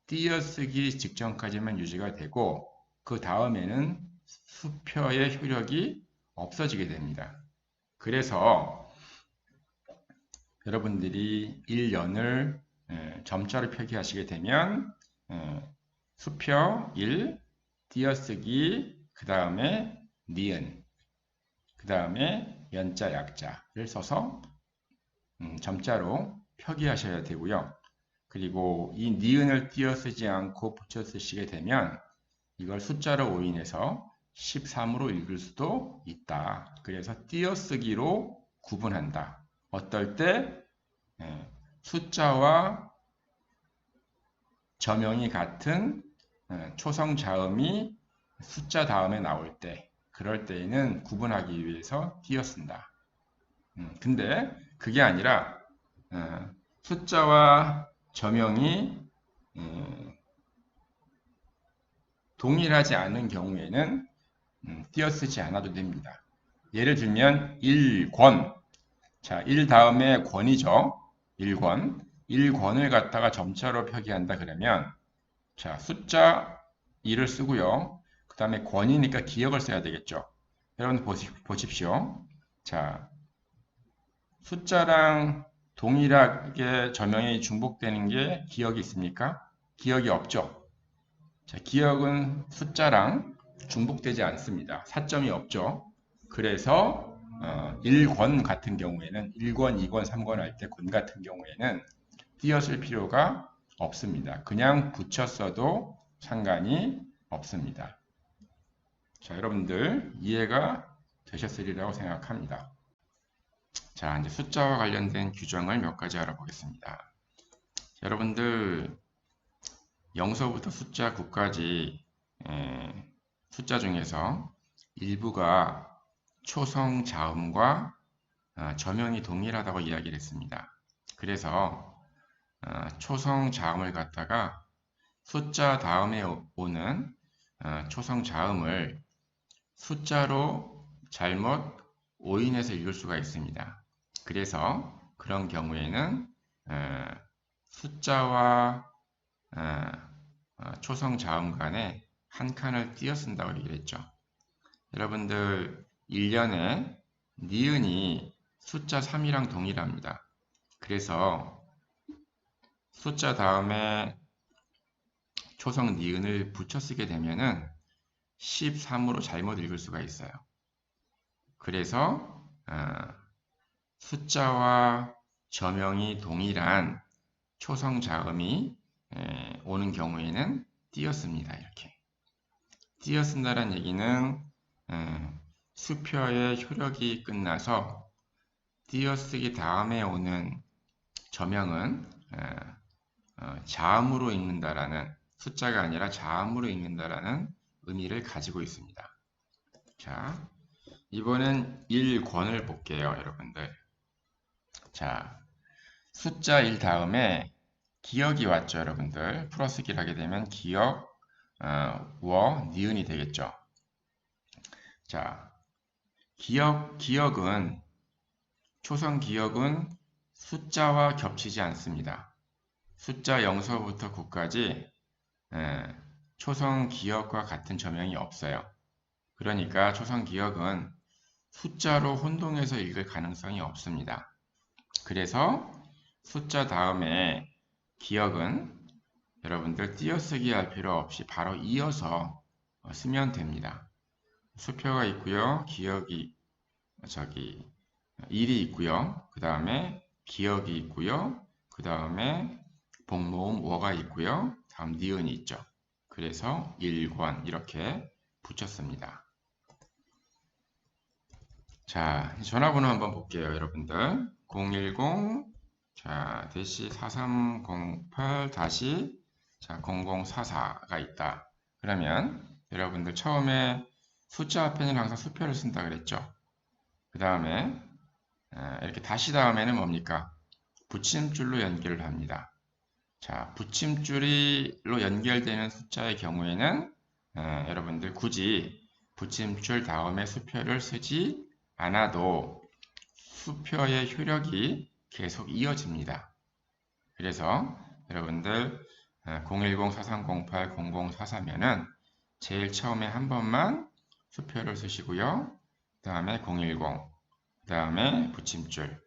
띄어쓰기 직전까지만 유지가 되고 그 다음에는 수표의 효력이 없어지게 됩니다. 그래서 여러분들이 1년을 점자로 표기하시게 되면 수표 1, 띄어쓰기, 그 다음에 니은, 그 다음에 연자, 약자를 써서 점자로 표기하셔야 되고요. 그리고 이 니은을 띄어 쓰지 않고 붙여 쓰시게 되면 이걸 숫자로 오인해서 13으로 읽을 수도 있다. 그래서 띄어쓰기로 구분한다. 어떨 때 숫자와 저명이 같은 초성 자음이 숫자 다음에 나올 때 그럴 때에는 구분하기 위해서 띄어 쓴다. 근데 그게 아니라 숫자와 저명이 동일하지 않은 경우에는 띄어쓰지 않아도 됩니다. 예를 들면 1권. 자, 1 다음에 권이죠. 1권. 1권을 갖다가 점자로 표기한다 그러면 자, 숫자 2를 쓰고요. 그 다음에 권이니까 기역을 써야 되겠죠. 여러분 보십시오. 자, 숫자랑 동일하게 저명이 중복되는 게 기역이 있습니까? 기역이 없죠. 자, 기역은 숫자랑 중복되지 않습니다. 사점이 없죠. 그래서 1권 같은 경우에는 1권, 2권, 3권 할 때 권 같은 경우에는 띄어쓸 필요가 없습니다. 그냥 붙였어도 상관이 없습니다. 자, 여러분들 이해가 되셨으리라고 생각합니다. 자, 이제 숫자와 관련된 규정을 몇 가지 알아보겠습니다. 여러분들 0서부터 숫자 9까지 숫자 중에서 일부가 초성 자음과 저명이 동일하다고 이야기를 했습니다. 그래서 초성 자음을 갖다가 숫자 다음에 오는 초성 자음을 숫자로 잘못 오인해서 읽을 수가 있습니다. 그래서 그런 경우에는 숫자와 초성 자음 간에 한 칸을 띄어 쓴다고 얘기를 했죠. 여러분들 1년에 니은이 숫자 3이랑 동일합니다. 그래서 숫자 다음에 초성 니은을 붙여 쓰게 되면은 13으로 잘못 읽을 수가 있어요. 그래서 숫자와 저명이 동일한 초성 자음이 오는 경우에는 띄어씁니다. 이렇게 띄어쓴다는 얘기는 수표의 효력이 끝나서 띄어쓰기 다음에 오는 저명은 자음으로 읽는다라는, 숫자가 아니라 자음으로 읽는다라는 의미를 가지고 있습니다. 자, 이번엔 1권을 볼게요, 여러분들. 자, 숫자 1 다음에 기역이 왔죠, 여러분들. 풀어쓰기를 하게 되면 기역, 니은이 되겠죠. 자, 기역은, 초성 기역은 숫자와 겹치지 않습니다. 숫자 0서부터 9까지 초성 기역과 같은 저명이 없어요. 그러니까 초성 기역은 숫자로 혼동해서 읽을 가능성이 없습니다. 그래서 숫자 다음에 기역은 여러분들 띄어쓰기 할 필요 없이 바로 이어서 쓰면 됩니다. 수표가 있고요. 기역이 일이 있고요. 그 다음에 기역이 있고요. 그 다음에 복모음 워가 있고요. 다음 니은이 있죠. 그래서 1권 이렇게 붙였습니다. 자, 전화번호 한번 볼게요, 여러분들. 010 자, 대시 4308 다시 자, 0044가 있다. 그러면 여러분들 처음에 숫자 앞에는 항상 수표를 쓴다 그랬죠. 그 다음에 이렇게 다시 다음에는 뭡니까? 붙임줄로 연결을 합니다. 자, 붙임줄로 연결되는 숫자의 경우에는 여러분들 굳이 붙임줄 다음에 수표를 쓰지 않아도 수표의 효력이 계속 이어집니다. 그래서 여러분들 010-4308-0044면은 제일 처음에 한 번만 수표를 쓰시고요. 그 다음에 010, 그 다음에 붙임줄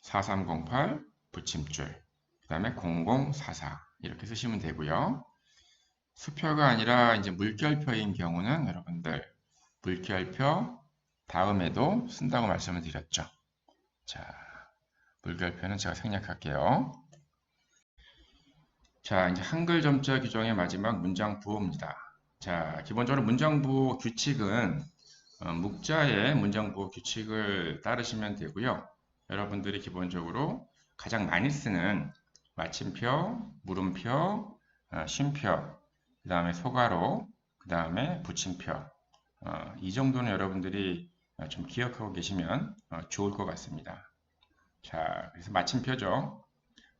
4308 붙임줄, 그 다음에 0044 이렇게 쓰시면 되고요. 수표가 아니라 이제 물결표인 경우는 여러분들 물결표 다음에도 쓴다고 말씀을 드렸죠. 자, 물결표는 제가 생략할게요. 자, 이제 한글 점자 규정의 마지막 문장 부호입니다. 자, 기본적으로 문장 부호 규칙은 묵자의 문장 부호 규칙을 따르시면 되고요. 여러분들이 기본적으로 가장 많이 쓰는 마침표, 물음표, 쉼표, 그 다음에 소가로, 그 다음에 붙임표, 이 정도는 여러분들이 좀 기억하고 계시면 좋을 것 같습니다. 자, 그래서 마침표죠.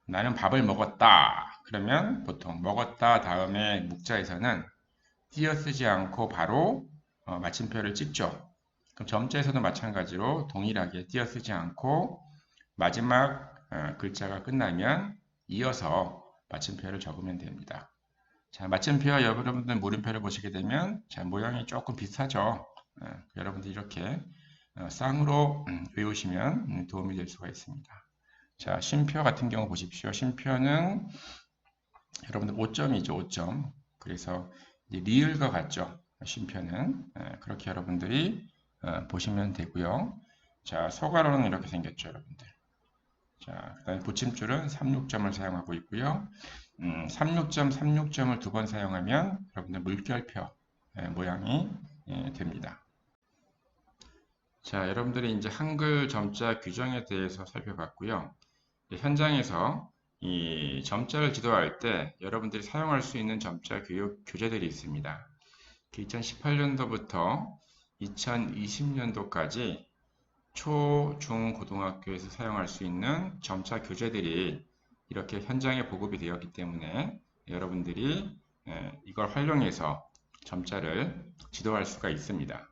나는 밥을 먹었다. 그러면 보통 먹었다 다음에 묵자에서는 띄어쓰지 않고 바로 마침표를 찍죠. 그럼 점자에서도 마찬가지로 동일하게 띄어쓰지 않고 마지막 글자가 끝나면 이어서 마침표를 적으면 됩니다. 자, 마침표와 여러분들 물음표를 보시게 되면 자, 모양이 조금 비슷하죠. 여러분들 이렇게 쌍으로 외우시면 도움이 될 수가 있습니다. 자, 쉼표 같은 경우 보십시오. 쉼표는 여러분들 5점이죠, 5점. 그래서 리을과 같죠. 쉼표는 그렇게 여러분들이 보시면 되고요. 자, 소괄호는 이렇게 생겼죠, 여러분들. 자, 그다음에 붙임줄은 36점을 사용하고 있고요. 36점, 36점을 두 번 사용하면 여러분들 물결표 모양이 됩니다. 자, 여러분들이 이제 한글 점자 규정에 대해서 살펴봤고요. 현장에서 이 점자를 지도할 때 여러분들이 사용할 수 있는 점자 교육 교재들이 있습니다. 2018년도부터 2020년도까지 초, 중, 고등학교에서 사용할 수 있는 점자 교재들이 이렇게 현장에 보급이 되었기 때문에 여러분들이 이걸 활용해서 점자를 지도할 수가 있습니다.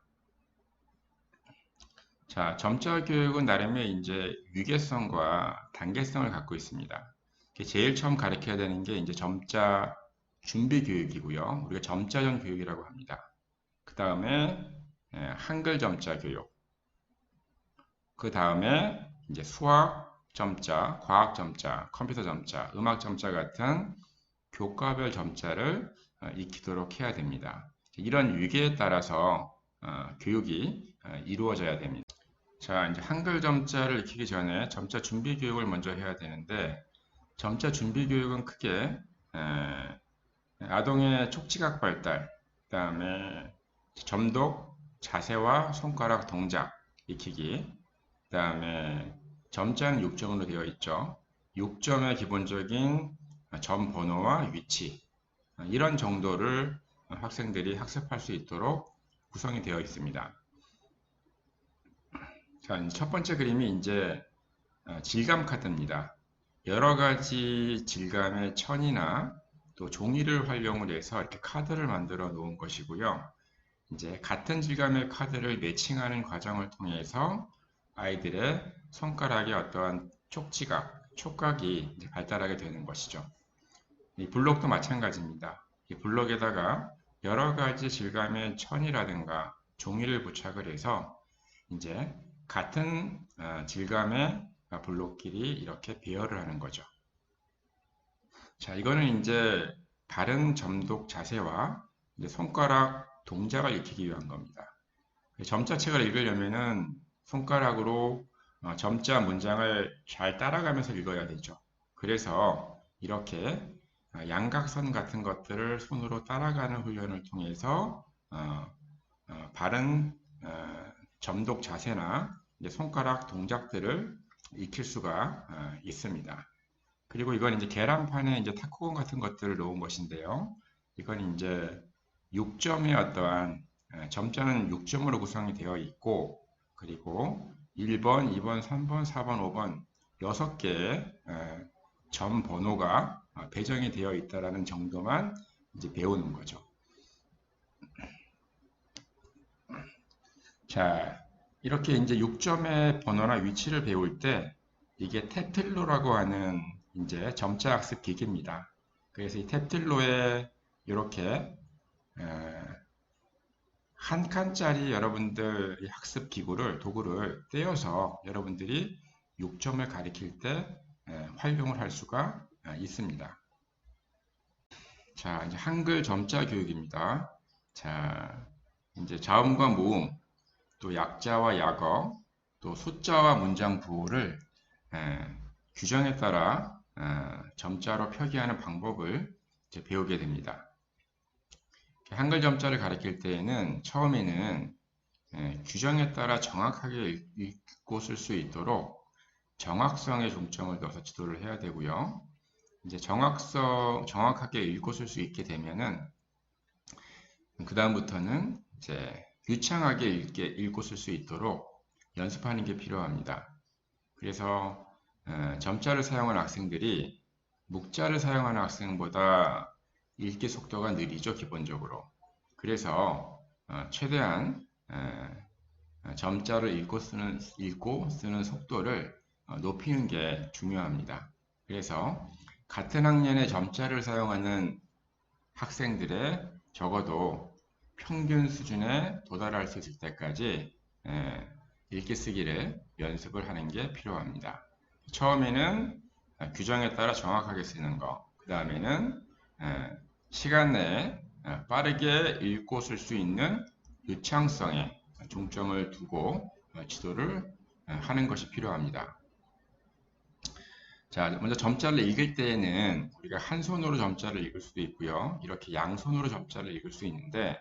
자, 점자 교육은 나름의 이제 위계성과 단계성을 갖고 있습니다. 제일 처음 가르쳐야 되는 게 이제 점자 준비 교육이고요. 우리가 점자전 교육이라고 합니다. 그 다음에 한글 점자 교육. 그 다음에 이제 수학 점자, 과학 점자, 컴퓨터 점자, 음악 점자 같은 교과별 점자를 익히도록 해야 됩니다. 이런 위계에 따라서 교육이 이루어져야 됩니다. 자, 이제 한글 점자를 익히기 전에 점자 준비 교육을 먼저 해야 되는데, 점자 준비 교육은 크게 아동의 촉지각 발달, 그 다음에 점독, 자세와 손가락 동작 익히기, 그 다음에 점자는 6점으로 되어 있죠. 6점의 기본적인 점 번호와 위치, 이런 정도를 학생들이 학습할 수 있도록 구성이 되어 있습니다. 자, 첫 번째 그림이 이제 질감 카드입니다. 여러 가지 질감의 천이나 또 종이를 활용을 해서 이렇게 카드를 만들어 놓은 것이고요. 이제 같은 질감의 카드를 매칭하는 과정을 통해서 아이들의 손가락에 어떠한 촉각이 이제 발달하게 되는 것이죠. 이 블록도 마찬가지입니다. 이 블록에다가 여러 가지 질감의 천이라든가 종이를 부착을 해서 이제 같은 질감의 블록끼리 이렇게 배열을 하는 거죠. 자, 이거는 이제 바른 점독 자세와 이제 손가락 동작을 익히기 위한 겁니다. 점자책을 읽으려면은 손가락으로 점자 문장을 잘 따라가면서 읽어야 되죠. 그래서 이렇게 양각선 같은 것들을 손으로 따라가는 훈련을 통해서 바른 점독 자세나 이제 손가락 동작들을 익힐 수가 있습니다. 그리고 이건 이제 계란판에 이제 탁구공 같은 것들을 놓은 것인데요. 이건 이제 6점의 어떠한 점자는 6점으로 구성이 되어 있고, 그리고 1번, 2번, 3번, 4번, 5번 6개의 점 번호가 배정이 되어 있다라는 정도만 이제 배우는 거죠. 자, 이렇게 이제 6점의 번호나 위치를 배울 때 이게 탭틸로라고 하는 이제 점자 학습 기기입니다. 그래서 이 탭틸로에 이렇게 한 칸짜리 여러분들 학습 기구를 도구를 떼어서 여러분들이 6점을 가리킬 때 활용을 할 수가 있습니다. 자, 이제 한글 점자 교육입니다. 자, 이제 자음과 모음, 또 약자와 약어, 또 숫자와 문장 부호를 규정에 따라 점자로 표기하는 방법을 이제 배우게 됩니다. 한글 점자를 가리킬 때에는 처음에는 규정에 따라 정확하게 읽고 쓸 수 있도록 정확성에 중점을 둬서 지도를 해야 되고요. 이제 정확하게 읽고 쓸 수 있게 되면은 그 다음부터는 이제 유창하게 읽고 쓸 수 있도록 연습하는 게 필요합니다. 그래서 점자를 사용한 학생들이 묵자를 사용하는 학생보다 읽기 속도가 느리죠, 기본적으로. 그래서 최대한 점자를 읽고 쓰는 속도를 높이는 게 중요합니다. 그래서 같은 학년에 점자를 사용하는 학생들의 적어도 평균 수준에 도달할 수 있을 때까지 읽기 쓰기를 연습을 하는 게 필요합니다. 처음에는 규정에 따라 정확하게 쓰는 거, 그 다음에는 시간 내에 빠르게 읽고 쓸 수 있는 유창성에 중점을 두고 지도를 하는 것이 필요합니다. 자, 먼저 점자를 읽을 때에는 우리가 한 손으로 점자를 읽을 수도 있고요. 이렇게 양손으로 점자를 읽을 수 있는데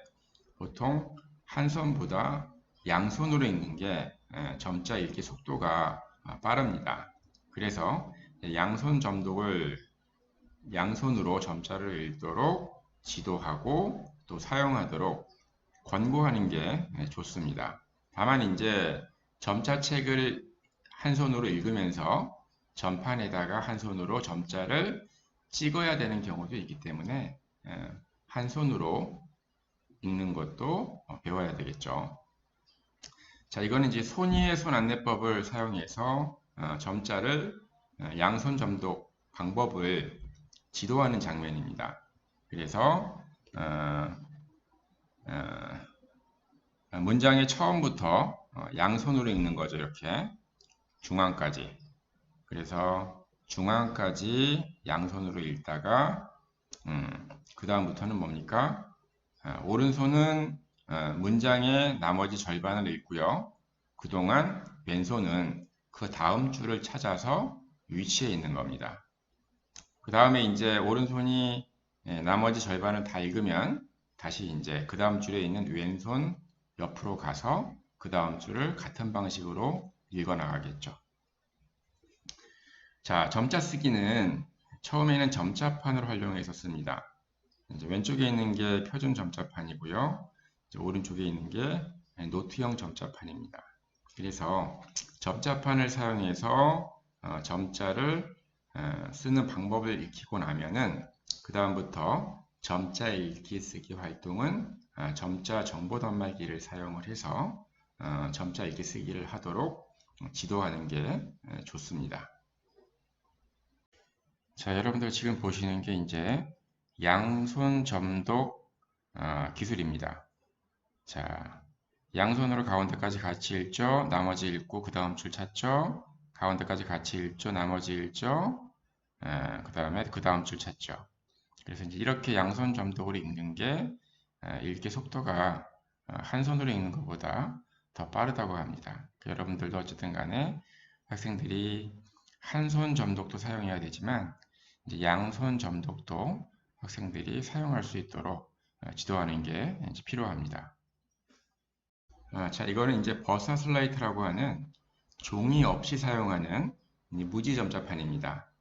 보통 한 손보다 양손으로 읽는 게 점자 읽기 속도가 빠릅니다. 그래서 양손 점독을 양손으로 점자를 읽도록 지도하고 또 사용하도록 권고하는 게 좋습니다. 다만 이제 점자책을 한 손으로 읽으면서 전판에다가 한 손으로 점자를 찍어야 되는 경우도 있기 때문에 한 손으로 읽는 것도 배워야 되겠죠. 자, 이거는 이제 손이의 손 안내법을 사용해서 점자를 양손 점독 방법을 지도하는 장면입니다. 그래서 문장의 처음부터 양손으로 읽는 거죠. 이렇게 중앙까지. 그래서 중앙까지 양손으로 읽다가 그 다음부터는 뭡니까? 오른손은 문장의 나머지 절반을 읽고요. 그동안 왼손은 그 다음 줄을 찾아서 위치해 있는 겁니다. 그 다음에 이제 오른손이 나머지 절반을 다 읽으면 다시 이제 그 다음 줄에 있는 왼손 옆으로 가서 그 다음 줄을 같은 방식으로 읽어 나가겠죠. 자, 점자 쓰기는 처음에는 점자판을 활용했었습니다. 이제 왼쪽에 있는 게 표준 점자판이고요. 이제 오른쪽에 있는 게 노트형 점자판입니다. 그래서 점자판을 사용해서 점자를 쓰는 방법을 익히고 나면은 그 다음부터 점자 읽기 쓰기 활동은 점자 정보 단말기를 사용을 해서 점자 읽기 쓰기를 하도록 지도하는 게 좋습니다. 자, 여러분들 지금 보시는 게 이제 양손 점독 기술입니다. 자, 양손으로 가운데까지 같이 읽죠. 나머지 읽고 그 다음 줄 찾죠. 가운데까지 같이 읽죠. 나머지 읽죠. 그 다음에 그 다음 줄 찾죠. 그래서 이제 이렇게 양손 점독으로 읽는 게 읽기 속도가 한 손으로 읽는 것보다 더 빠르다고 합니다. 여러분들도 어쨌든 간에 학생들이 한 손 점독도 사용해야 되지만 이제 양손 점독도 학생들이 사용할 수 있도록 지도하는 게 이제 필요합니다. 자, 이거는 이제 버사슬라이트라고 하는 종이 없이 사용하는 무지 점자판입니다.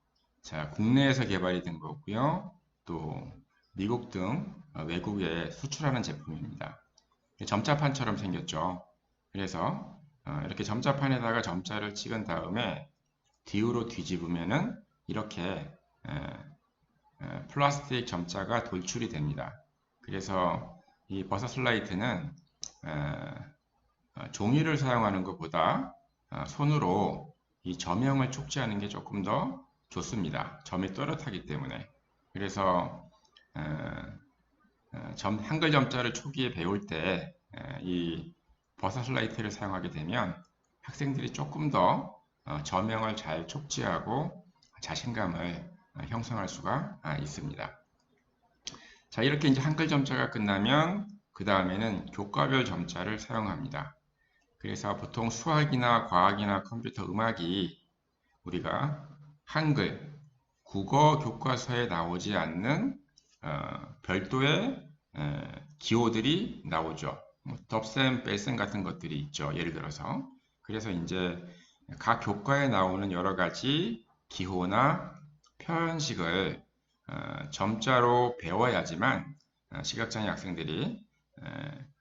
자, 국내에서 개발이 된 거고요. 또 미국 등 외국에 수출하는 제품입니다. 점자판처럼 생겼죠. 그래서 이렇게 점자판에다가 점자를 찍은 다음에 뒤로 뒤집으면은 이렇게 플라스틱 점자가 돌출이 됩니다. 그래서 이 버사슬라이트는 종이를 사용하는 것보다 손으로 이 점형을 축지하는 게 조금 더 좋습니다. 점이 또렷하기 때문에. 그래서 한글 점자를 초기에 배울 때 이 버사슬라이트를 사용하게 되면 학생들이 조금 더 점형을 잘 촉지하고 자신감을 형성할 수가 있습니다. 자, 이렇게 이제 한글 점자가 끝나면 그 다음에는 교과별 점자를 사용합니다. 그래서 보통 수학이나 과학이나 컴퓨터, 음악이 우리가 한글, 국어 교과서에 나오지 않는 별도의 기호들이 나오죠. 덥셈, 뺄셈 같은 것들이 있죠. 예를 들어서. 그래서 이제 각 교과에 나오는 여러 가지 기호나 표현식을 점자로 배워야지만 시각장애 학생들이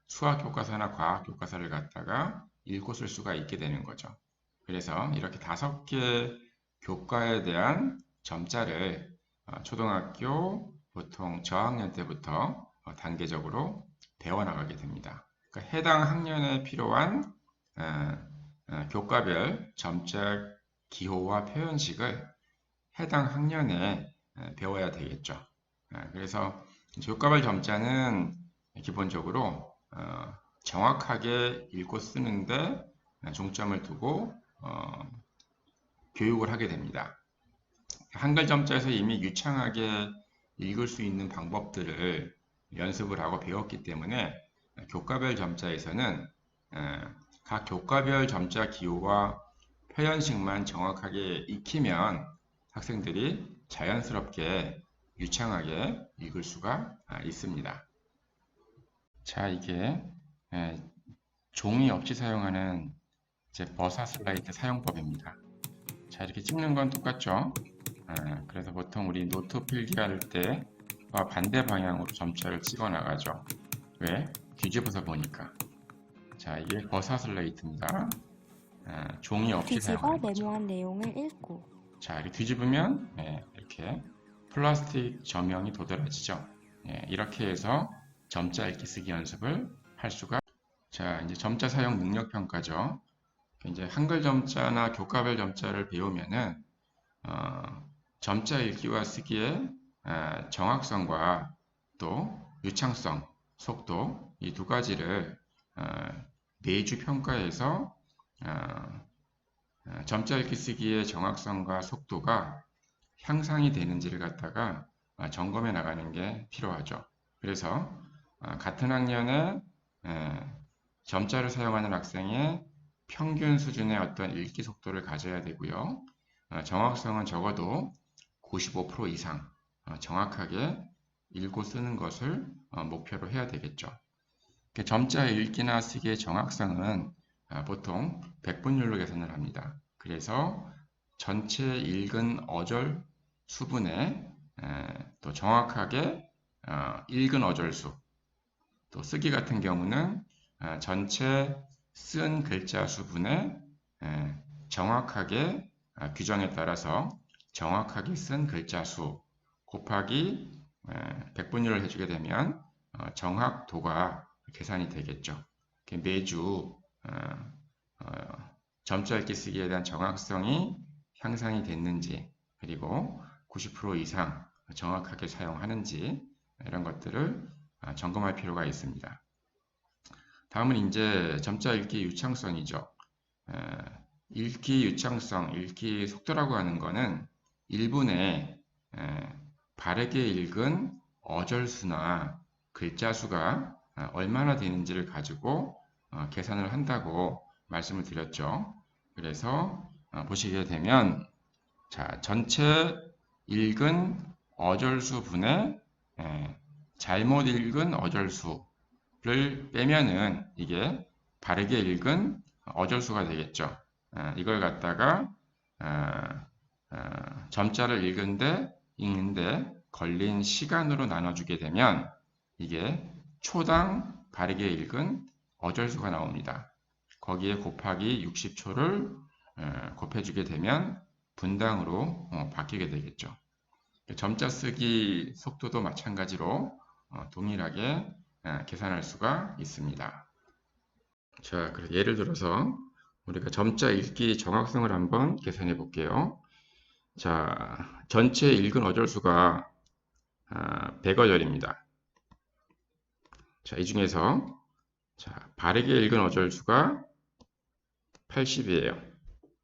수학 교과서나 과학 교과서를 갖다가 읽고 쓸 수가 있게 되는 거죠. 그래서 이렇게 5개 교과에 대한 점자를 초등학교 보통 저학년 때부터 단계적으로 배워나가게 됩니다. 그러니까 해당 학년에 필요한 교과별 점자 기호와 표현식을 해당 학년에 배워야 되겠죠. 그래서 교과별 점자는 기본적으로 정확하게 읽고 쓰는데 중점을 두고 교육을 하게 됩니다. 한글 점자에서 이미 유창하게 읽을 수 있는 방법들을 연습을 하고 배웠기 때문에 교과별 점자에서는 각 교과별 점자 기호와 표현식만 정확하게 익히면 학생들이 자연스럽게 유창하게 읽을 수가 있습니다. 자, 이게 종이 없이 사용하는 버사 슬라이드 사용법입니다. 자, 이렇게 찍는 건 똑같죠? 그래서 보통 우리 노트 필기할 때와 반대 방향으로 점자를 찍어 나가죠. 왜? 뒤집어서 보니까. 자, 이게 버사 슬레이트입니다. 종이 없이 뒤집어 사용하는 거죠. 메모한 내용을 읽고. 자, 이렇게 뒤집으면 이렇게 플라스틱 저명이 도드라지죠. 이렇게 해서 점자 읽기 쓰기 연습을 할 수가. 자, 이제 점자 사용 능력 평가죠. 이제 한글 점자나 교과별 점자를 배우면은 점자 읽기와 쓰기의 정확성과 또 유창성, 속도 이 두 가지를 매주 평가해서 점자 읽기 쓰기의 정확성과 속도가 향상이 되는지를 갖다가 점검해 나가는 게 필요하죠. 그래서 같은 학년에 점자를 사용하는 학생의 평균 수준의 어떤 읽기 속도를 가져야 되고요. 정확성은 적어도 95% 이상 정확하게 읽고 쓰는 것을 목표로 해야 되겠죠. 점자 읽기나 쓰기의 정확성은 보통 백분율로 계산을 합니다. 그래서 전체 읽은 어절 수분에 또 정확하게 읽은 어절 수, 또 쓰기 같은 경우는 전체 쓴 글자 수분에 정확하게 규정에 따라서 정확하게 쓴 글자 수 곱하기 백분율을 해주게 되면 정확도가 계산이 되겠죠. 매주 점자 읽기 쓰기에 대한 정확성이 향상이 됐는지 그리고 90% 이상 정확하게 사용하는지 이런 것들을 점검할 필요가 있습니다. 다음은 이제 점자 읽기 유창성이죠. 읽기 유창성, 읽기 속도라고 하는 것은 1분에 바르게 읽은 어절수나 글자 수가 얼마나 되는지를 가지고 계산을 한다고 말씀을 드렸죠. 그래서 보시게 되면 자, 전체 읽은 어절수 분의 잘못 읽은 어절수를 빼면은 이게 바르게 읽은 어절수가 되겠죠. 이걸 갖다가 점자를 읽는데 걸린 시간으로 나눠주게 되면 이게 초당 바르게 읽은 어절수가 나옵니다. 거기에 곱하기 60초를 곱해주게 되면 분당으로 바뀌게 되겠죠. 점자 쓰기 속도도 마찬가지로 동일하게 계산할 수가 있습니다. 자, 그래서 예를 들어서 우리가 점자 읽기 정확성을 한번 계산해 볼게요. 자, 전체 읽은 어절수가 100어절입니다. 자, 이 중에서 바르게 읽은 어절수가 80이에요.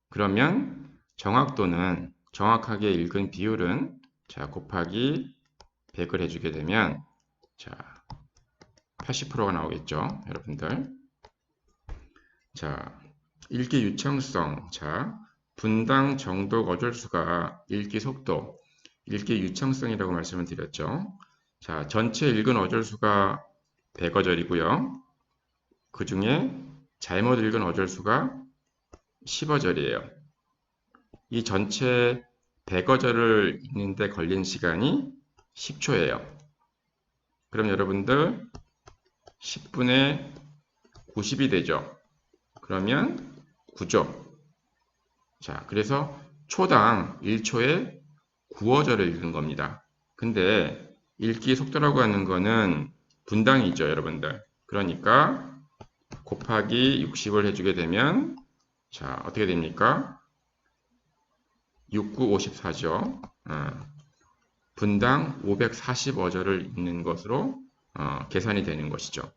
그러면 정확도는 정확하게 읽은 비율은 곱하기 100을 해주게 되면 80%가 나오겠죠, 여러분들. 자, 읽기 유창성. 분당 정독 어절수가 읽기 속도, 읽기 유창성이라고 말씀을 드렸죠. 자, 전체 읽은 어절수가 100어절이고요. 그 중에 잘못 읽은 어절수가 10어절이에요. 이 전체 100어절을 읽는데 걸린 시간이 10초예요. 그럼 여러분들 10분의 90이 되죠. 그러면 9죠. 자, 그래서 초당 1초에 9어절을 읽은 겁니다. 근데 읽기 속도라고 하는 거는 분당이죠, 여러분들. 그러니까 곱하기 60을 해주게 되면 자, 어떻게 됩니까? 69, 54죠. 분당 540어절을 읽는 것으로 계산이 되는 것이죠.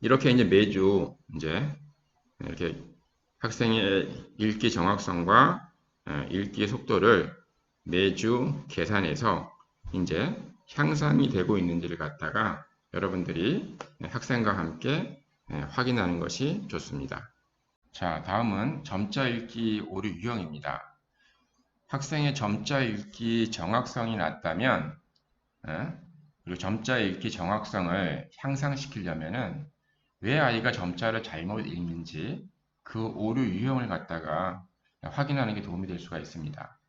이렇게 이제 매주 이제 이렇게 학생의 읽기 정확성과 읽기 속도를 매주 계산해서 이제 향상이 되고 있는지를 갖다가 여러분들이 학생과 함께 확인하는 것이 좋습니다. 자, 다음은 점자 읽기 오류 유형입니다. 학생의 점자 읽기 정확성이 낮다면 그리고 점자 읽기 정확성을 향상시키려면은 왜 아이가 점자를 잘못 읽는지 그 오류 유형을 갖다가 확인하는 게 도움이 될 수가 있습니다.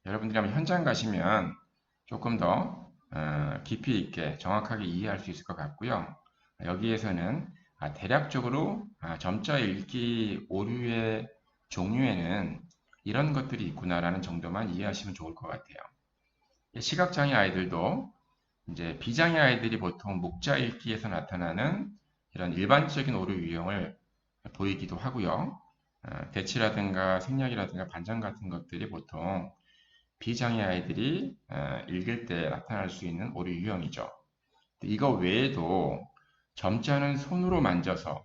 여러분들이 한번 현장 가시면 조금 더 깊이 있게 정확하게 이해할 수 있을 것 같고요. 여기에서는 대략적으로 점자 읽기 오류의 종류에는 이런 것들이 있구나라는 정도만 이해하시면 좋을 것 같아요. 시각장애 아이들도 이제 비장애 아이들이 보통 목자 읽기에서 나타나는 이런 일반적인 오류 유형을 보이기도 하고요. 대치라든가 생략이라든가 반장 같은 것들이 보통 비장애 아이들이 읽을 때 나타날 수 있는 오류 유형이죠. 이거 외에도 점자는 손으로 만져서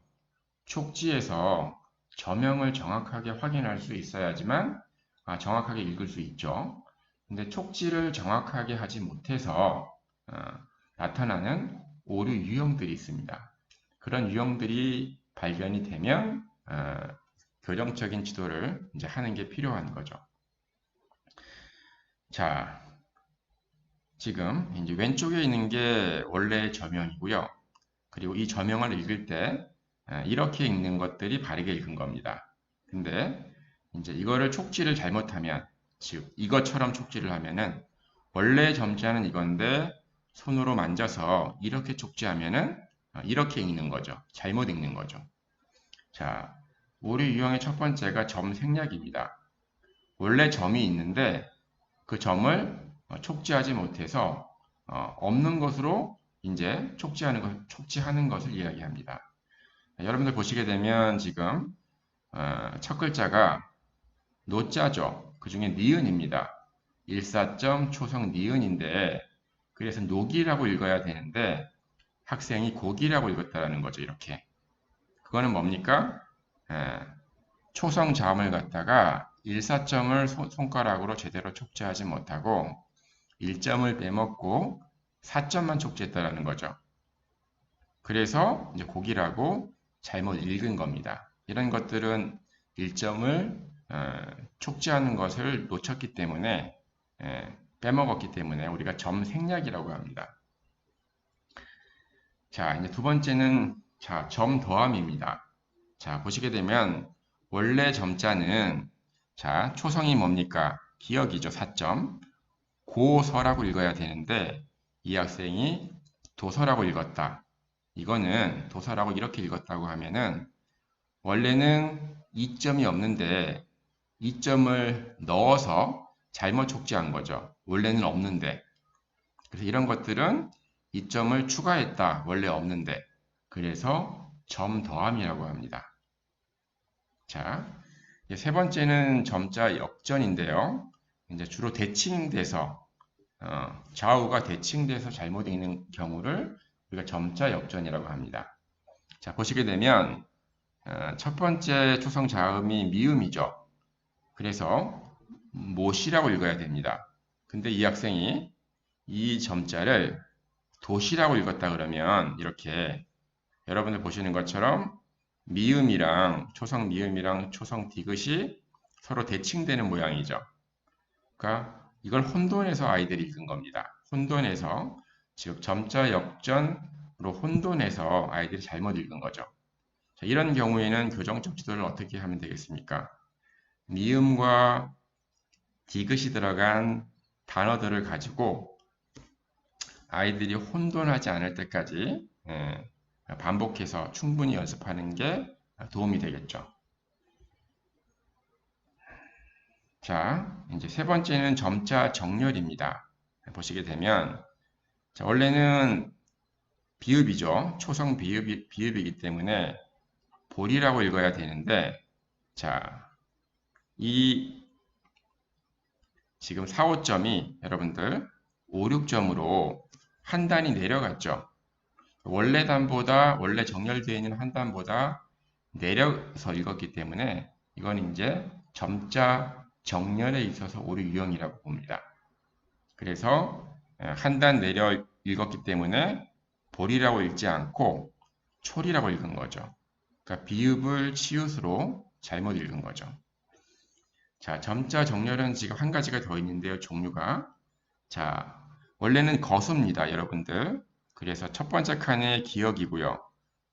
촉지해서 저명을 정확하게 확인할 수 있어야지만 정확하게 읽을 수 있죠. 근데 촉지를 정확하게 하지 못해서 나타나는 오류 유형들이 있습니다. 그런 유형들이 발견이 되면 교정적인 지도를 이제 하는 게 필요한 거죠. 자, 지금 이제 왼쪽에 있는 게 원래 저명이고요. 그리고 이 저명을 읽을 때 이렇게 읽는 것들이 바르게 읽은 겁니다. 근데 이제 이거를 촉지를 잘못하면, 즉 이것처럼 촉지를 하면은 원래 점자는 이건데 손으로 만져서 이렇게 촉지하면은 이렇게 읽는 거죠. 잘못 읽는 거죠. 자, 오류 유형의 첫 번째가 점 생략입니다. 원래 점이 있는데 그 점을 촉지하지 못해서 없는 것으로 이제 촉지하는 것을 이야기합니다. 여러분들 보시게 되면 지금 첫 글자가 노자죠. 그 중에 니은입니다. 일사점 초성 니은인데 그래서 녹이라고 읽어야 되는데 학생이 고기라고 읽었다라는 거죠. 이렇게. 그거는 뭡니까? 초성 자음을 갖다가 일사점을 손가락으로 제대로 촉지하지 못하고 1점을 빼먹고 4점만 촉지했다라는 거죠. 그래서 이제 고기라고 잘못 읽은 겁니다. 이런 것들은 1점을 촉지하는 것을 놓쳤기 때문에 빼먹었기 때문에 우리가 점 생략이라고 합니다. 자, 이제 두 번째는 점 더함입니다. 자, 보시게 되면 원래 점자는 초성이 뭡니까? 기역이죠. 4점. 고서라고 읽어야 되는데 이 학생이 도서라고 읽었다. 이거는 도서라고 이렇게 읽었다고 하면은 원래는 2점이 없는데 2점을 넣어서 잘못 촉지한 거죠. 원래는 없는데. 그래서 이런 것들은 2점을 추가했다. 원래 없는데. 그래서 점 더함이라고 합니다. 자, 세 번째는 점자 역전인데요. 이제 주로 대칭돼서 좌우가 대칭돼서 잘못 읽는 경우를 우리가 점자 역전이라고 합니다. 자, 보시게 되면 첫 번째 초성 자음이 미음이죠. 그래서 못이라고 읽어야 됩니다. 근데 이 학생이 이 점자를 도시라고 읽었다 그러면 이렇게 여러분들 보시는 것처럼 미음이랑 초성 미음이랑 초성 디귿이 서로 대칭되는 모양이죠. 그러니까 이걸 혼돈해서 아이들이 읽은 겁니다. 혼돈해서, 즉 점자 역전으로 혼돈해서 아이들이 잘못 읽은 거죠. 자, 이런 경우에는 교정적 지도를 어떻게 하면 되겠습니까? 미음과 디귿이 들어간 단어들을 가지고 아이들이 혼돈하지 않을 때까지 반복해서 충분히 연습하는 게 도움이 되겠죠. 자, 이제 세 번째는 점자 정렬입니다. 보시게 되면, 자, 원래는 비읍이죠. 초성 비읍이기 때문에 볼이라고 읽어야 되는데, 자, 이 지금 4, 5점이 여러분들 5, 6점으로 한 단이 내려갔죠. 원래 정렬되어 있는 한 단보다 내려서 읽었기 때문에 이건 이제 점자 정렬에 있어서 오류 유형이라고 봅니다. 그래서 한 단 내려 읽었기 때문에 볼이라고 읽지 않고 촐이라고 읽은 거죠. 그러니까 비읍을 치읓으로 잘못 읽은 거죠. 자, 점자 정렬은 지금 한 가지가 더 있는데요, 종류가. 자, 원래는 거수입니다, 여러분들. 그래서 첫 번째 칸이 기역이고요.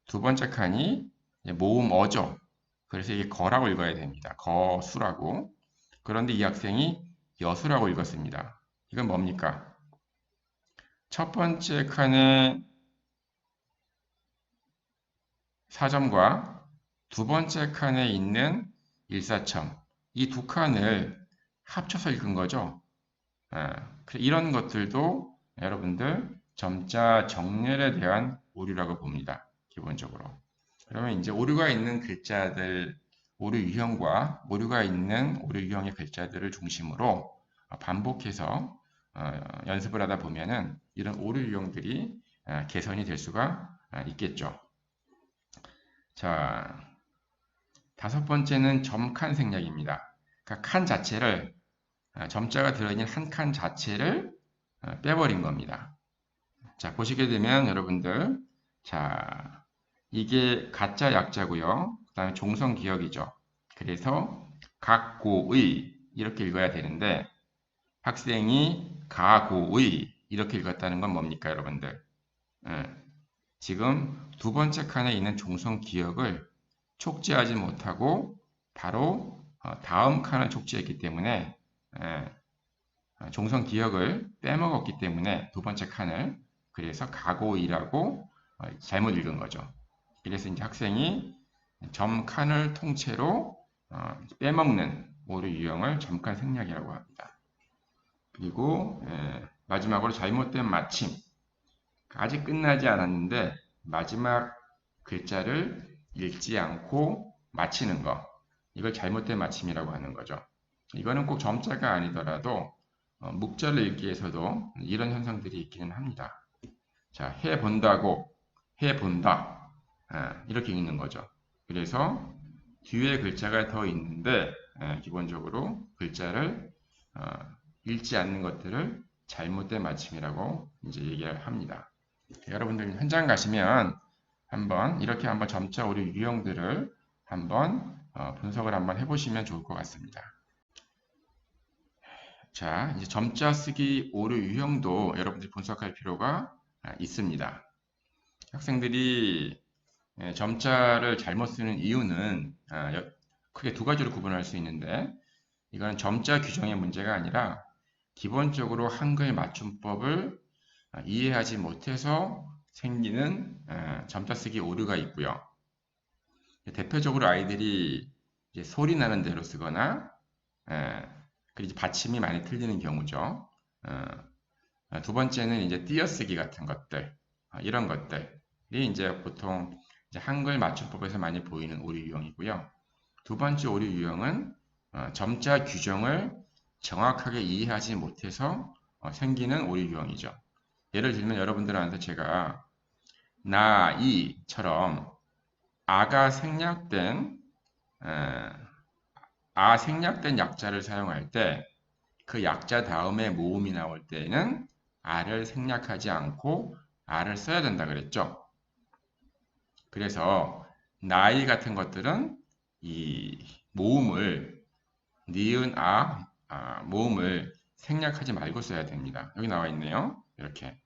두 번째 칸이 모음 어죠. 그래서 이게 거라고 읽어야 됩니다. 거수라고. 그런데 이 학생이 여수라고 읽었습니다. 이건 뭡니까? 첫 번째 칸에 4점과 두 번째 칸에 있는 일사점, 이 두 칸을 합쳐서 읽은 거죠. 이런 것들도 여러분들 점자 정렬에 대한 오류라고 봅니다. 기본적으로. 그러면 이제 오류가 있는 글자들, 오류 유형과 오류가 있는 오류 유형의 글자들을 중심으로 반복해서 연습을 하다 보면은 이런 오류 유형들이 개선이 될 수가 있겠죠. 자, 다섯 번째는 점칸 생략입니다. 그러니까 칸 자체를 점자가 들어있는 한 칸 자체를 빼버린 겁니다. 자, 보시게 되면 여러분들, 자, 이게 가짜 약자고요. 그 다음에 종성 기역이죠. 그래서 각고의 이렇게 읽어야 되는데 학생이 가고의 이렇게 읽었다는 건 뭡니까, 여러분들? 지금 두 번째 칸에 있는 종성 기역을 촉지하지 못하고 바로 다음 칸을 촉지했기 때문에 종성 기역을 빼먹었기 때문에 두 번째 칸을 그래서 가고이라고 잘못 읽은 거죠. 그래서 이제 학생이 점 칸을 통째로 빼먹는 오류 유형을 점칸 생략이라고 합니다. 그리고 마지막으로 잘못된 마침. 아직 끝나지 않았는데 마지막 글자를 읽지 않고 마치는 거. 이걸 잘못된 마침이라고 하는 거죠. 이거는 꼭 점자가 아니더라도 묵자를 읽기에서도 이런 현상들이 있기는 합니다. 자, 해본다고 해본다 이렇게 읽는 거죠. 그래서 뒤에 글자가 더 있는데 기본적으로 글자를 읽지 않는 것들을 잘못된 마침이라고 이제 얘기를 합니다. 여러분들 현장 가시면 이렇게 한번 점자 오류 유형들을 한번 분석을 한번 해보시면 좋을 것 같습니다. 자, 이제 점자 쓰기 오류 유형도 여러분들이 분석할 필요가 있습니다. 학생들이 점자를 잘못 쓰는 이유는 크게 두 가지로 구분할 수 있는데 이거는 점자 규정의 문제가 아니라 기본적으로 한글 맞춤법을 이해하지 못해서 생기는 점자 쓰기 오류가 있고요. 대표적으로 아이들이 이제 소리 나는 대로 쓰거나 그리고 받침이 많이 틀리는 경우죠. 두 번째는 이제 띄어쓰기 같은 것들, 이런 것들이 이제 보통 이제 한글 맞춤법에서 많이 보이는 오류 유형이고요. 두 번째 오류 유형은 점자 규정을 정확하게 이해하지 못해서 생기는 오류 유형이죠. 예를 들면 여러분들한테 제가 나, 이처럼 아가 생략된 생략된 약자를 사용할 때 그 약자 다음에 모음이 나올 때는 아를 생략하지 않고 아를 써야 된다 그랬죠. 그래서 나이 같은 것들은 이 모음을 니은 모음을 생략하지 말고 써야 됩니다. 여기 나와 있네요. 이렇게.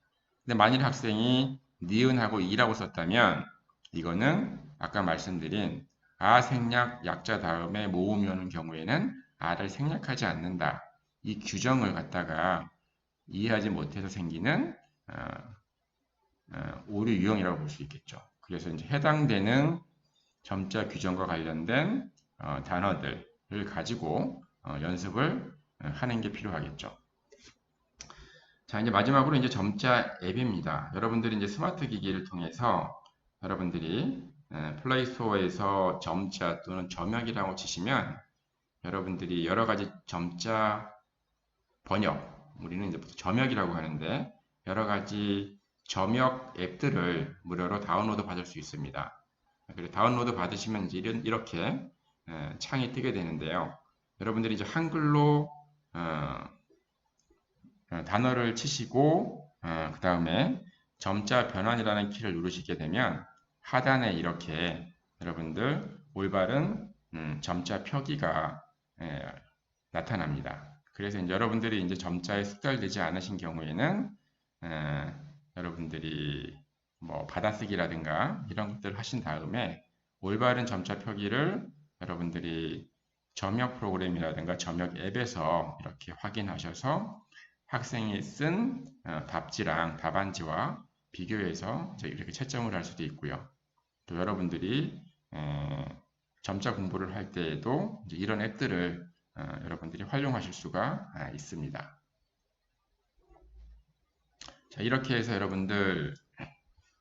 근데 만일 학생이 니은하고 이라고 썼다면 이거는 아까 말씀드린 생략 약자 다음에 모음이 오는 경우에는 아를 생략하지 않는다. 이 규정을 갖다가 이해하지 못해서 생기는 오류 유형이라고 볼 수 있겠죠. 그래서 이제 해당되는 점자 규정과 관련된 단어들을 가지고 연습을 하는 게 필요하겠죠. 자, 이제 마지막으로 이제 점자 앱입니다. 여러분들이 이제 스마트 기기를 통해서 여러분들이 플레이 스토어에서 점자 또는 점역이라고 치시면 여러분들이 여러 가지 점자 번역, 우리는 이제 점역이라고 하는데 여러 가지 점역 앱들을 무료로 다운로드 받을 수 있습니다. 그리고 다운로드 받으시면 이제 이렇게 창이 뜨게 되는데요. 여러분들이 이제 한글로 단어를 치시고 그 다음에 점자 변환이라는 키를 누르시게 되면 하단에 이렇게 여러분들 올바른 점자 표기가 나타납니다. 그래서 이제 여러분들이 이제 점자에 숙달되지 않으신 경우에는 여러분들이 뭐 받아쓰기라든가 이런 것들을 하신 다음에 올바른 점자 표기를 여러분들이 점역 프로그램이라든가 점역 앱에서 이렇게 확인하셔서 학생이 쓴 답지랑 답안지와 비교해서 이렇게 채점을 할 수도 있고요. 또 여러분들이 점자 공부를 할 때에도 이제 이런 앱들을 여러분들이 활용하실 수가 있습니다. 자, 이렇게 해서 여러분들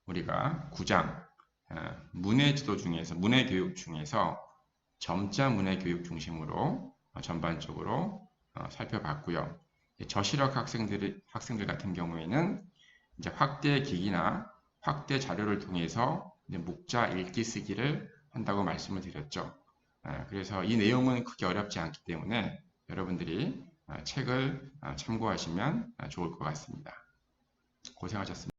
우리가 9장 문해 지도 중에서 문해 교육 중에서 점자 문해 교육 중심으로 전반적으로 살펴봤고요. 저시력 학생들 같은 경우에는 이제 확대 기기나 확대 자료를 통해서 이제 묵자 읽기 쓰기를 한다고 말씀을 드렸죠. 그래서 이 내용은 크게 어렵지 않기 때문에 여러분들이 책을 참고하시면 좋을 것 같습니다. 고생하셨습니다.